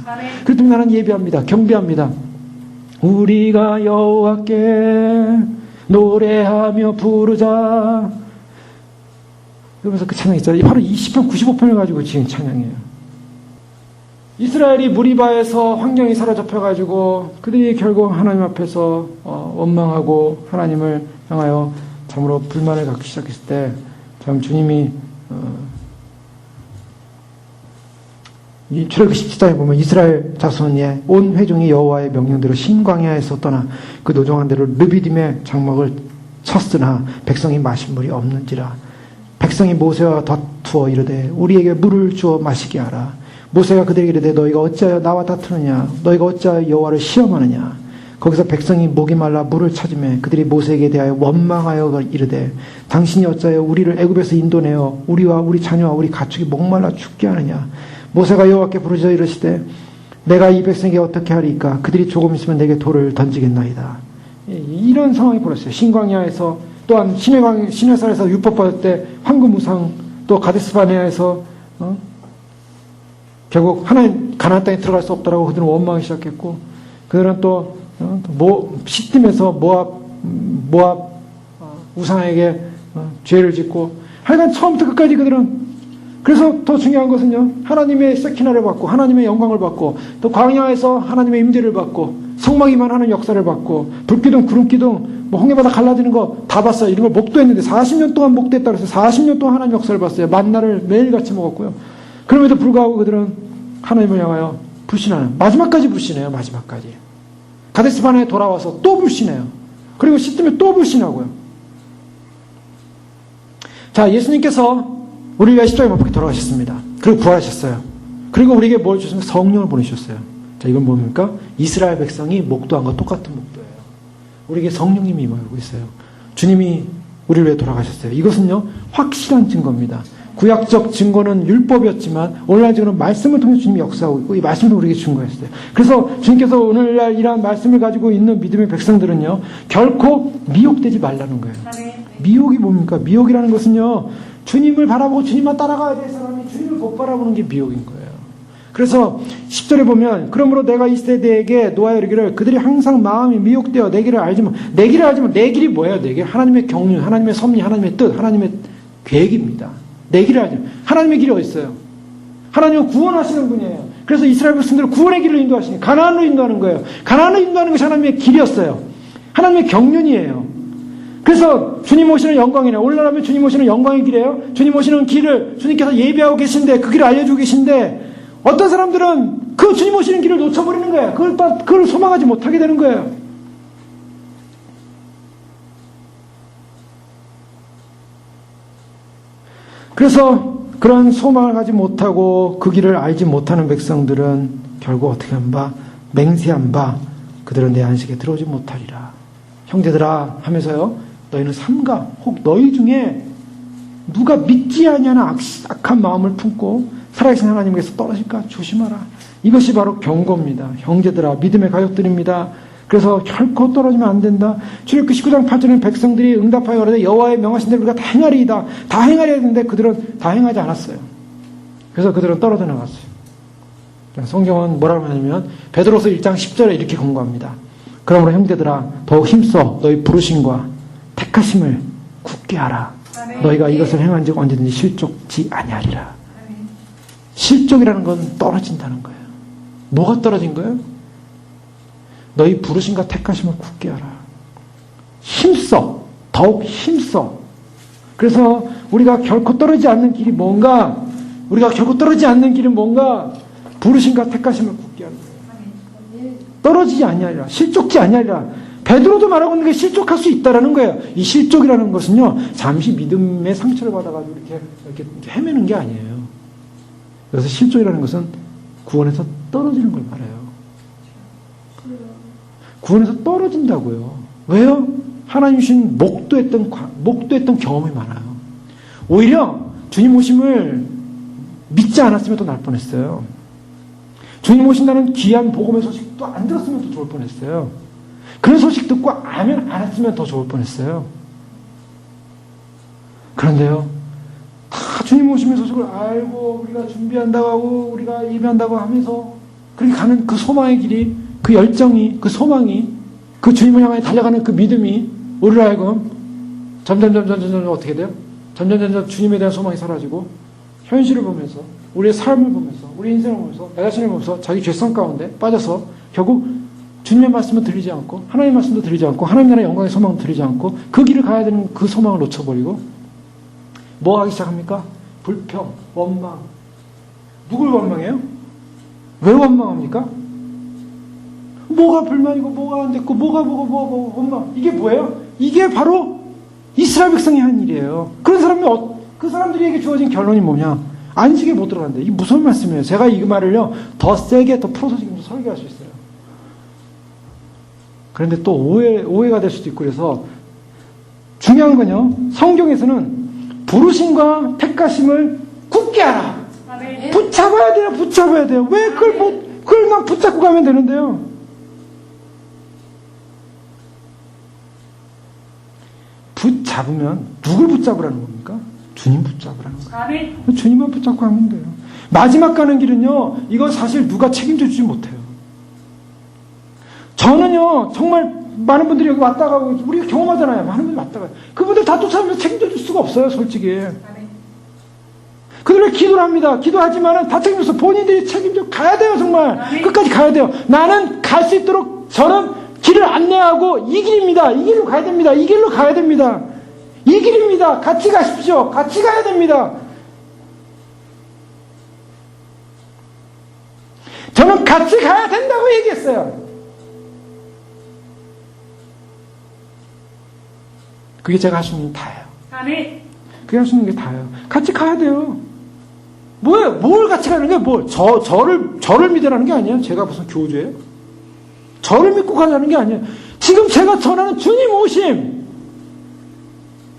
Speaker 1: 그렇기 때문에 나는 예배합니다. 경배합니다. 우리가 여호와께 노래하며 부르자. 그러면서 그 찬양이 있어요. 바로 이 시편 95편을 가지고 지은 찬양이에요. 이스라엘이 무리바에서 환경이 사로잡혀가지고 그들이 결국 하나님 앞에서 원망하고 하나님을 향하여 참으로 불만을 갖기 시작했을 때 참 주님이 이 출애굽기 17장에 보면 이스라엘 자손의 온 회중이 여호와의 명령대로 신광야에서 떠나 그 노정한 대로 르비딤의 장막을 쳤으나 백성이 마실 물이 없는지라. 백성이 모세와 다투어 이르되 우리에게 물을 주어 마시게 하라. 모세가 그들에게 이르되 너희가 어찌하여 나와 다투느냐. 너희가 어찌하여 여호와를 시험하느냐. 거기서 백성이 목이 말라 물을 찾으며 그들이 모세에게 대하여 원망하여 이르되 당신이 어찌하여 우리를 애굽에서 인도내어 우리와 우리 자녀와 우리 가축이 목말라 죽게 하느냐. 모세가 여호와께 부르짖어 이르시되 내가 이 백성에게 어떻게 하리까. 그들이 조금 있으면 내게 돌을 던지겠나이다. 이런 상황이 벌어졌어요. 신광야에서 또한 시내산에서 율법받을 때 황금우상, 또 가데스바네아에서 결국 하나님 가나안 땅에 들어갈 수 없다라고 그들은 원망하기 시작했고, 그들은 또 시딤에서 모압 우상에게 죄를 짓고, 하여간 처음부터 끝까지 그들은, 그래서 더 중요한 것은요, 하나님의 세키나를 받고 하나님의 영광을 받고 또 광야에서 하나님의 임재를 받고 성막이만 하는 역사를 받고 불기둥 구름기둥 뭐 홍해바다 갈라지는 거 다 봤어요. 이런 걸 목도했는데 40년 동안 목도했다 그래서 40년 동안 하나님 역사를 봤어요. 만나를 매일같이 먹었고요. 그럼에도 불구하고 그들은 하나님을 향하여 불신하는, 마지막까지 불신해요. 마지막까지 가데스바네에 돌아와서 또 불신해요. 그리고 시딤에 또 불신하고요. 자, 예수님께서 우리 위해 십자가에 못 박혀 돌아가셨습니다. 그리고 부활하셨어요. 그리고 우리에게 뭘 주셨습니까? 성령을 보내주셨어요. 자, 이건 뭡니까? 이스라엘 백성이 목도한 것 똑같은 목도예요. 우리에게 성령님이 임하고 있어요. 주님이 우리를 위해 돌아가셨어요. 이것은요, 확실한 증거입니다. 구약적 증거는 율법이었지만 오늘날 증거는 말씀을 통해 주님이 역사하고 있고 이 말씀을 우리에게 증거했어요. 그래서 주님께서 오늘날 이러한 말씀을 가지고 있는 믿음의 백성들은요, 결코 미혹되지 말라는 거예요. 미혹이 뭡니까? 미혹이라는 것은요, 주님을 바라보고 주님만 따라가야 될 사람이 주님을 못 바라보는 게 미혹인 거예요. 그래서 10절에 보면 그러므로 내가 이 세대에게 노하여 이르기를 그들이 항상 마음이 미혹되어 내 길을 알지만 내 길이 뭐예요? 내 길? 하나님의 경륜, 하나님의 섭리, 하나님의 뜻, 하나님의 계획입니다. 내 길을 알지만 하나님의 길이 어디 있어요? 하나님은 구원하시는 분이에요. 그래서 이스라엘 백성들을 구원의 길로 인도하시니 가나안으로 인도하는 거예요. 가나안으로 인도하는 것이 하나님의 길이었어요. 하나님의 경륜이에요. 그래서 주님 오시는 영광이네요. 오늘날하면 주님 오시는 영광의 길이에요. 주님 오시는 길을 주님께서 예비하고 계신데 그 길을 알려주고 계신데 어떤 사람들은 그 주님 오시는 길을 놓쳐버리는 거예요. 그걸 소망하지 못하게 되는 거예요. 그래서 그런 소망을 가지 못하고 그 길을 알지 못하는 백성들은 결국 어떻게 한 바? 맹세한 바 그들은 내 안식에 들어오지 못하리라. 형제들아 하면서요, 너희는 삼가 혹 너희 중에 누가 믿지 아니하는 악한 마음을 품고 살아계신 하나님께서 떨어질까 조심하라. 이것이 바로 경고입니다. 형제들아, 믿음의 가족들입니다. 그래서 결코 떨어지면 안 된다. 출애굽기 19장 8절에는 백성들이 응답하여 가로되 여호와의 명하신 대로 우리가 다 행하리이다. 다 행하려 했는데 그들은 다 행하지 않았어요. 그래서 그들은 떨어져 나갔어요. 성경은 뭐라고 하냐면 베드로서 1장 10절에 이렇게 권고합니다. 그러므로 형제들아 더욱 힘써 너희 부르심과 택하심을 굳게 하라. 너희가 이것을 행한 즉 언제든지 실족지 아니하리라. 실족이라는 건 떨어진다는 거예요. 뭐가 떨어진 거예요? 너희 부르심과 택하심을 굳게 하라. 힘써. 더욱 힘써. 그래서 우리가 결코 떨어지지 않는 길이 뭔가? 우리가 결코 떨어지지 않는 길은 뭔가? 부르심과 택하심을 굳게 하는 거예요. 떨어지지 아니하리라. 실족지 아니하리라. 베드로도 말하고 있는 게 실족할 수 있다라는 거예요. 이 실족이라는 것은요, 잠시 믿음의 상처를 받아가지고 이렇게 헤매는 게 아니에요. 그래서 실족이라는 것은 구원에서 떨어지는 걸 말해요. 구원에서 떨어진다고요. 왜요? 하나님 주신 목도했던 경험이 많아요. 오히려 주님 오심을 믿지 않았으면 더 나을 뻔했어요. 주님 오신다는 귀한 복음의 소식도 안 들었으면 더 좋을 뻔했어요. 그런 소식 듣고 아멘 안 했으면 더 좋을 뻔했어요. 그런데요, 다 주님 오심의 소식을 알고 우리가 준비한다고 하고 우리가 예배한다고 하면서 그렇게 가는 그 소망의 길이, 그 열정이, 그 소망이, 그 주님을 향해 달려가는 그 믿음이 우리를 하여금 점점 어떻게 돼요? 점점 주님에 대한 소망이 사라지고 현실을 보면서 우리의 삶을 보면서 우리 인생을 보면서 내 자신을 보면서 자기 죄성 가운데 빠져서 결국 주님의 말씀은 들리지 않고 하나님의 말씀도 들리지 않고 하나님 나라의 영광의 소망도 들리지 않고 그 길을 가야 되는 그 소망을 놓쳐버리고 뭐 하기 시작합니까? 불평, 원망. 누굴 원망해요? 왜 원망합니까? 뭐가 불만이고 뭐가 안 됐고 뭐가 원망. 이게 뭐예요? 이게 바로 이스라엘 백성이 한 일이에요. 그런 사람이 그 사람들에게 주어진 결론이 뭐냐? 안식에 못 들어간대. 이게 무슨 말씀이에요? 제가 이 말을요 더 세게 더 풀어서 지금 설교할 수 있어요. 그런데 또 오해가 될 수도 있고 그래서 중요한 건요, 성경에서는 부르심과 택하심을 굳게 하라. 붙잡아야 돼요. 왜 그걸만 붙잡고 가면 되는데요. 붙잡으면 누굴 붙잡으라는 겁니까? 주님 붙잡으라는 거예요. 주님만 붙잡고 가면 돼요. 마지막 가는 길은요, 이건 사실 누가 책임져 주지 못해요. 저는요, 정말 많은 분들이 여기 왔다 가고, 우리가 경험하잖아요. 많은 분들이 왔다 가요. 그분들 다 쫓아오면 책임져 줄 수가 없어요, 솔직히. 그들은 기도를 합니다. 기도하지만은 다 책임져서 본인들이 책임져 가야 돼요, 정말. 끝까지 가야 돼요. 나는 갈 수 있도록 저는 길을 안내하고 이 길입니다. 이 길로 가야 됩니다. 이 길로 가야 됩니다. 이 길입니다. 같이 가십시오. 같이 가야 됩니다. 저는 같이 가야 된다고 얘기했어요. 그게 제가 할 수 있는 게 다예요. 그게 할 수 있는 게 다예요. 같이 가야 돼요. 뭐예요? 뭘 같이 가는 게 뭘? 저를 믿으라는 게 아니에요. 제가 무슨 교주예요? 저를 믿고 가자는 게 아니에요. 지금 제가 전하는 주님 오심,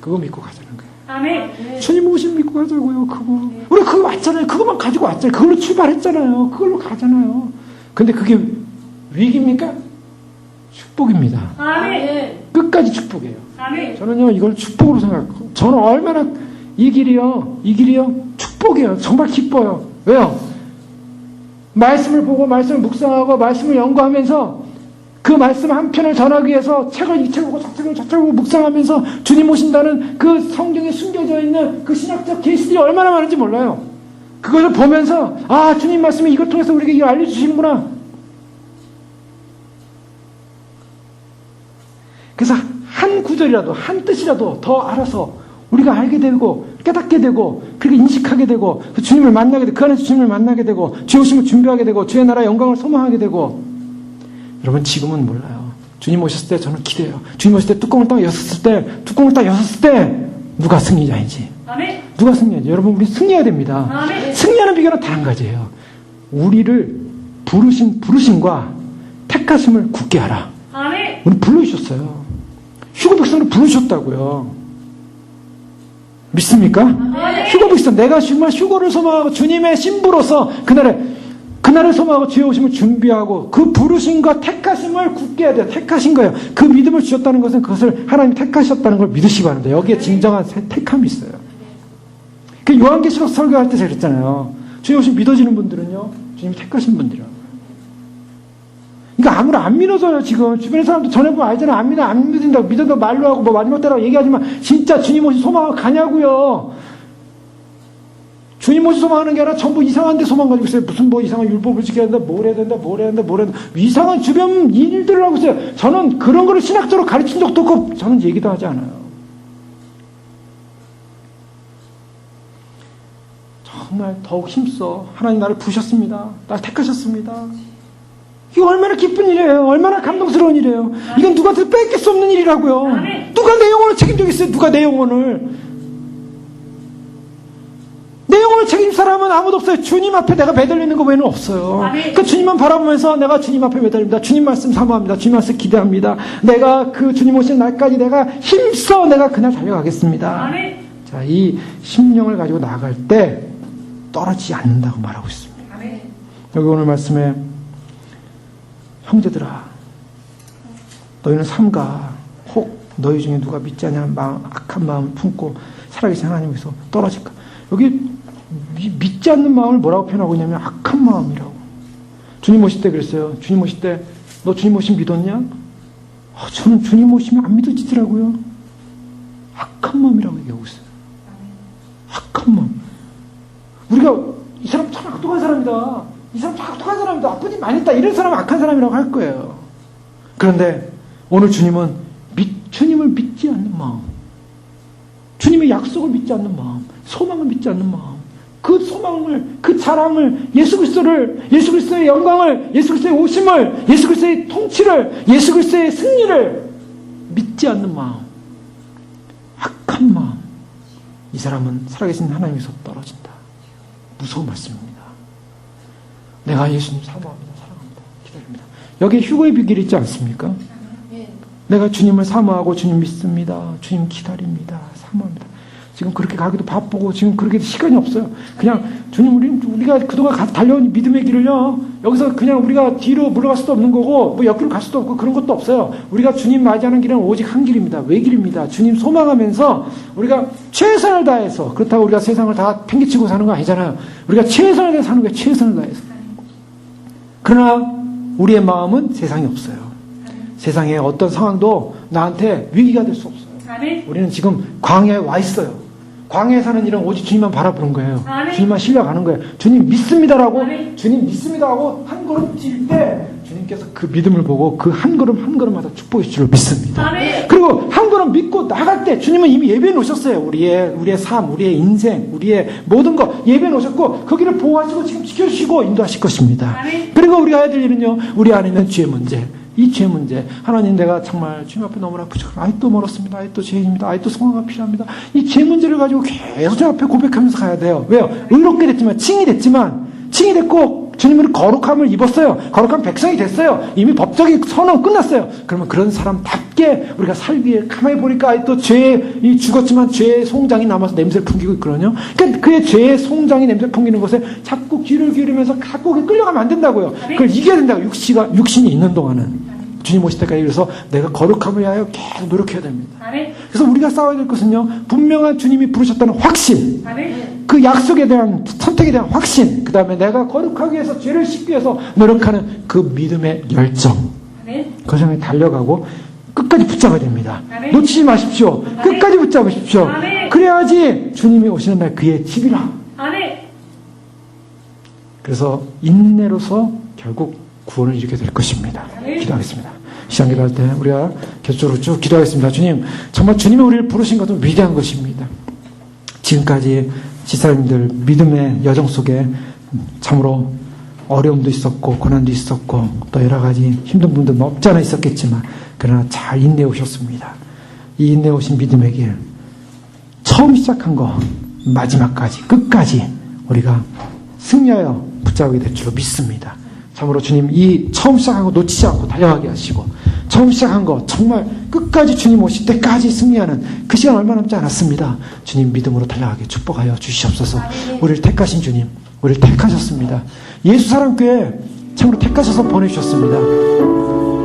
Speaker 1: 그거 믿고 가자는 거예요.
Speaker 2: 아멘.
Speaker 1: 주님 오심 믿고 가자고요. 그거. 우리 그거 왔잖아요. 그거만 가지고 왔잖아요. 그걸로 출발했잖아요. 그걸로 가잖아요. 근데 그게 위기입니까? 축복입니다.
Speaker 2: 아멘.
Speaker 1: 끝까지 축복이에요.
Speaker 2: 아멘.
Speaker 1: 저는요, 이걸 축복으로 생각하고, 저는 얼마나 이 길이요, 축복이에요. 정말 기뻐요. 왜요? 말씀을 보고, 말씀을 묵상하고, 말씀을 연구하면서, 그 말씀 한 편을 전하기 위해서 책을 이 책 보고 저 책 보고 묵상하면서 주님 오신다는 그 성경에 숨겨져 있는 그 신학적 계시들이 얼마나 많은지 몰라요. 그것을 보면서, 아, 주님 말씀이 이걸 통해서 우리에게 이걸 알려주시는구나. 그래서 한 구절이라도, 한 뜻이라도 더 알아서 우리가 알게 되고, 깨닫게 되고, 그렇게 인식하게 되고, 그 주님을 만나게 되고, 그 안에서 주님을 만나게 되고, 주의 오심을 준비하게 되고, 주의 나라 영광을 소망하게 되고. 여러분, 지금은 몰라요. 주님 오셨을 때 저는 기대해요. 주님 오실 때 뚜껑을 딱 열었을 때, 누가 승리자인지.
Speaker 2: 아멘.
Speaker 1: 누가 승리하지? 여러분, 우리 승리해야 됩니다.
Speaker 2: 아멘.
Speaker 1: 승리하는 비결은 단 한 가지예요. 우리를 부르심과 택하심을 굳게 하라.
Speaker 2: 아멘.
Speaker 1: 우리 부르셨어요. 휴거 백성을 부르셨다고요. 믿습니까?
Speaker 2: 아멘.
Speaker 1: 휴거 백성, 내가 정말 휴거를 소망하고 주님의 신부로서 그날을 소망하고 주의 오심을 준비하고 그 부르심과 택하심을 굳게 해야 돼요. 택하신 거예요. 그 믿음을 주셨다는 것은 그것을 하나님 택하셨다는 걸 믿으시기 바랍니다. 여기에 진정한 택함이 있어요. 그 요한계시록 설교할 때 제가 그랬잖아요. 주의 오심 믿어지는 분들은요, 주님이 택하신 분들이라고. 그러니까 아무나 안 믿어져요, 지금. 주변의 사람도 전해보면 알잖아요. 안 믿는다고. 믿어도 말로 하고, 마지막 때라고 얘기하지만, 진짜 주님 오신 소망하고 가냐고요. 주님 오신 소망하는 게 아니라 전부 이상한 데 소망 가지고 있어요. 무슨 이상한 율법을 지켜야 된다, 뭘 해야 된다. 이상한 주변 일들을 하고 있어요. 저는 그런 거를 신학적으로 가르친 적도 없고, 저는 얘기도 하지 않아요. 정말 더욱 힘써. 하나님 나를 부르셨습니다. 나를 택하셨습니다. 이거 얼마나 기쁜 일이에요. 얼마나 감동스러운 일이에요. 이건 누구한테 뺏길 수 없는 일이라고요. 누가 내 영혼을 책임지겠어요? 누가 내 영혼을. 내 영혼을 책임질 사람은 아무도 없어요. 주님 앞에 내가 매달리는 거 외에는 없어요. 그러니까 주님만 바라보면서 내가 주님 앞에 매달립니다. 주님 말씀 사모합니다. 주님 말씀 기대합니다. 내가 그 주님 오시는 날까지 내가 힘써 내가 그날 달려가겠습니다. 자, 이 심령을 가지고 나아갈 때 떨어지지 않는다고 말하고 있습니다. 여기 오늘 말씀에 형제들아, 너희는 삼가 혹 너희 중에 누가 믿지 않냐는 악한 마음을 품고 살아계신 하나님께서 떨어질까? 여기 믿지 않는 마음을 뭐라고 표현하고 있냐면 악한 마음이라고. 주님 오실 때 그랬어요. 주님 오실 때 너 주님 오심 믿었냐? 저는 주님 오시면 안 믿어지더라고요. 악한 마음이라고 얘기하고 있어요. 악한 마음. 우리가 이 사람 참 악독한 사람이다. 이 사람 참 악독한 사람이다. 나쁜 짓 많이 했다. 이런 사람은 악한 사람이라고 할 거예요. 그런데 오늘 주님은 주님을 믿지 않는 마음, 주님의 약속을 믿지 않는 마음, 소망을 믿지 않는 마음, 그 소망을, 그 자랑을, 예수 그리스도의 영광을, 예수 그리스도의 오심을, 예수 그리스도의 통치를, 예수 그리스도의 승리를 믿지 않는 마음, 악한 마음, 이 사람은 살아계신 하나님에서 떨어진다. 무서운 말씀입니다. 내가 예수님 사모합니다. 사랑합니다. 기다립니다. 여기에 휴거의 비결이 있지 않습니까? 내가 주님을 사모하고 주님 믿습니다. 주님 기다립니다. 사모합니다. 지금 그렇게 가기도 바쁘고 지금 그렇게 시간이 없어요. 그냥 주님 우리가 그동안 달려온 믿음의 길을요. 여기서 그냥 우리가 뒤로 물러갈 수도 없는 거고 뭐 옆길로 갈 수도 없고 그런 것도 없어요. 우리가 주님 맞이하는 길은 오직 한 길입니다. 외길입니다. 주님 소망하면서 우리가 최선을 다해서, 그렇다고 우리가 세상을 다 팽개치고 사는 거 아니잖아요. 우리가 최선을 다해서 사는 거예요. 최선을 다해서. 그러나 우리의 마음은 세상에 없어요. 세상에 어떤 상황도 나한테 위기가 될 수 없어요. 우리는 지금 광야에 와 있어요. 광야에 사는 일은 오직 주님만 바라보는 거예요. 주님만 신뢰하는 거예요. 주님 믿습니다라고, 주님 믿습니다라고 한 걸음 뛸 때 주님께서 그 믿음을 보고 그 한 걸음 한 걸음마다 축복의 줄을 믿습니다. 그리고 한 걸음 믿고 나갈 때 주님은 이미 예배해 놓으셨어요. 우리의 삶, 우리의 인생, 우리의 모든 것 예배해 놓으셨고 거기를 보호하시고 지금 지켜주시고 인도하실 것입니다. 그리고 우리가 해야 될 일은요, 우리 안에 있는 죄 문제, 이 죄 문제. 하나님, 내가 정말 주님 앞에 너무나 부족합니다. 아직도 멀었습니다. 아직도 죄인입니다. 아직도 성화가 필요합니다. 이 죄 문제를 가지고 계속 주 앞에 고백하면서 가야 돼요. 왜요? 의롭게 됐지만, 칭이 됐고 주님은 거룩함을 입었어요. 거룩한 백성이 됐어요. 이미 법적인 선언 끝났어요. 그러면 그런 사람답게 우리가 살기에 가만히 보니까 또 죄에 죽었지만 죄의 송장이 남아서 냄새를 풍기고 있거든요. 그러니까 그의 죄의 송장이 냄새를 풍기는 것에 자꾸 귀를 기울이면서 자꾸 끌려가면 안 된다고요. 그걸 이겨야 된다고. 육신이 있는 동안은. 주님 오실 때까지. 그래서 내가 거룩함을 위하여 계속 노력해야 됩니다. 그래서 우리가 싸워야 될 것은요, 분명한 주님이 부르셨다는 확신, 그 약속에 대한, 선택에 대한 확신, 그 다음에 내가 거룩하기 위해서, 죄를 씻기 위해서 노력하는 그 믿음의 열정, 그 점에 달려가고 끝까지 붙잡아야 됩니다. 놓치지 마십시오. 끝까지 붙잡으십시오. 그래야지 주님이 오시는 날 그의 집이라. 그래서 인내로서 결국 구원을 이루게 될 것입니다. 기도하겠습니다. 시간 기도할 때 우리가 계속적으로 쭉 기도하겠습니다. 주님, 정말 주님이 우리를 부르신 것은 위대한 것입니다. 지금까지 지사님들 믿음의 여정 속에 참으로 어려움도 있었고 고난도 있었고 또 여러 가지 힘든 분도 없지 않아 있었겠지만 그러나 잘 인내해 오셨습니다. 이 인내해 오신 믿음의 길, 처음 시작한 거 마지막까지 끝까지 우리가 승리하여 붙잡게 될 줄로 믿습니다. 참으로 주님, 이 처음 시작한 거 놓치지 않고 달려가게 하시고, 처음 시작한 거 정말 끝까지 주님 오실 때까지 승리하는 그 시간 얼마 남지 않았습니다. 주님, 믿음으로 달려가게 축복하여 주시옵소서. 우리를 택하신 주님, 우리를 택하셨습니다. 예수 사랑교회 참으로 택하셔서 보내주셨습니다.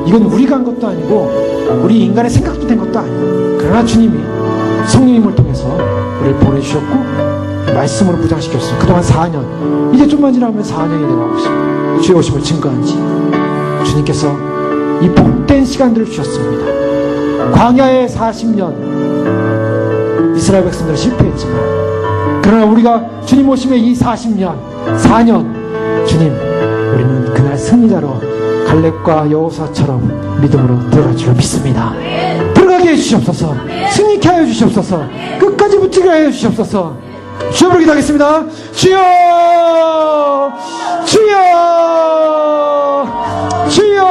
Speaker 1: 이건 우리가 한 것도 아니고 우리 인간의 생각도 된 것도 아니에요. 그러나 주님이 성령님을 통해서 우리를 보내주셨고 말씀으로 무장시켰어요. 그동안 4년, 이제 좀만 지나면 4년이 돼가고 있습니다. 주의 오심을 증거한 지 주님께서 이 복된 시간들을 주셨습니다. 광야의 40년 이스라엘 백성들은 실패했지만 그러나 우리가 주님 오심의 이 40년 4년 주님, 우리는 그날 승리자로 갈렙과 여호사처럼 믿음으로 들어갈 줄 믿습니다. 들어가게 해주시옵소서. 승리케 하여 주시옵소서. 끝까지 붙이게 하여 주시옵소서. 주여로 기도하겠습니다. 주여, 주여, 주여.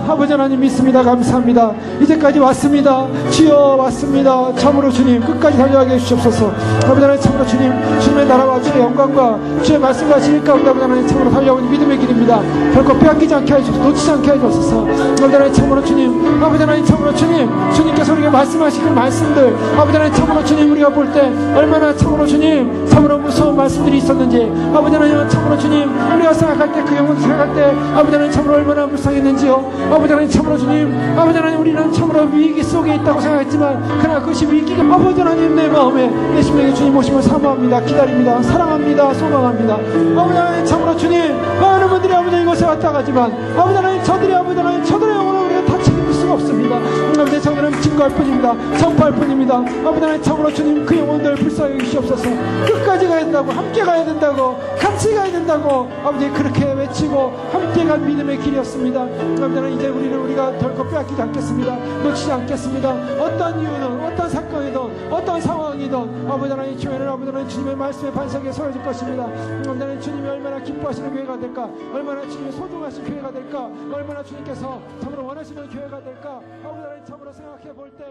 Speaker 1: 아버지 하나님 믿습니다. 감사합니다. 이제까지 왔습니다. 주여, 왔습니다. 참으로 주님 끝까지 달려가게 해주시옵소서. 아버지 하나님 참으로 주님, 주님의 나라와 주의 영광과 주의 말씀과 진리 가운데 아버지 하나님 참으로 달려오는 믿음의 길입니다. 결코 빼앗기지 않게 해주소서. 놓치지 않게 해주소서. 아버지 하나님 참으로 주님, 아버지 하나님 참으로 주님, 주님께서 우리가 말씀하신 그 말씀들 아버지 하나님 참으로 주님, 우리가 볼 때 얼마나 참으로 주님, 참으로 무서운 말씀들이 있었는지 아버지 하나님 참으로 주님, 우리가 생각할 때 그 영혼 생각할 때 아버지 하나님 참으로 얼마나 불쌍했는지요. 아버지 하나님 참으로 주님, 아버지 하나님 우리는 참으로 위기 속에 있다고 생각했지만 그러나 그것이 위기가 아버지 하나님 내 마음에 내 심령에 주님 오심을 사모합니다. 기다립니다. 사랑합니다. 소망합니다. 아버지 하나님 참으로 주님, 많은 분들이 아버지 이곳에 왔다 가지만 아버지 하나님 저들이 아버지 하나님 저들의 영혼을 우리가 다 책임질 수가 없습니다. 아버지 저들은 증거할 뿐입니다. 선포할 뿐입니다. 아버지 하나님 참으로 주님, 그 영혼들 불쌍히 주시옵소서. 끝까지 가야 된다고, 함께 가야 된다고, 같이 가야 된다고 아버지 그렇게 외치고 함께 간 믿음의 길이었습니다. 아버지 하나님 이제 우리가 결코 빼앗기지 않겠습니다. 놓치지 않겠습니다. 어떤 이유든 어떤 사건이든 어떤 상황이든 아버지 하나님 교회는 아버지 하나님 주님의 말씀의 반석에 서어질 것입니다. 아버지 하나님 주님이 얼마나 기뻐하시는 교회가 될까, 얼마나 주님이 소중하신 교회가 될까, 얼마나 주님께서 참으로 원하시는 교회가 될까 아버지 하나님 참으로 생각해 볼 때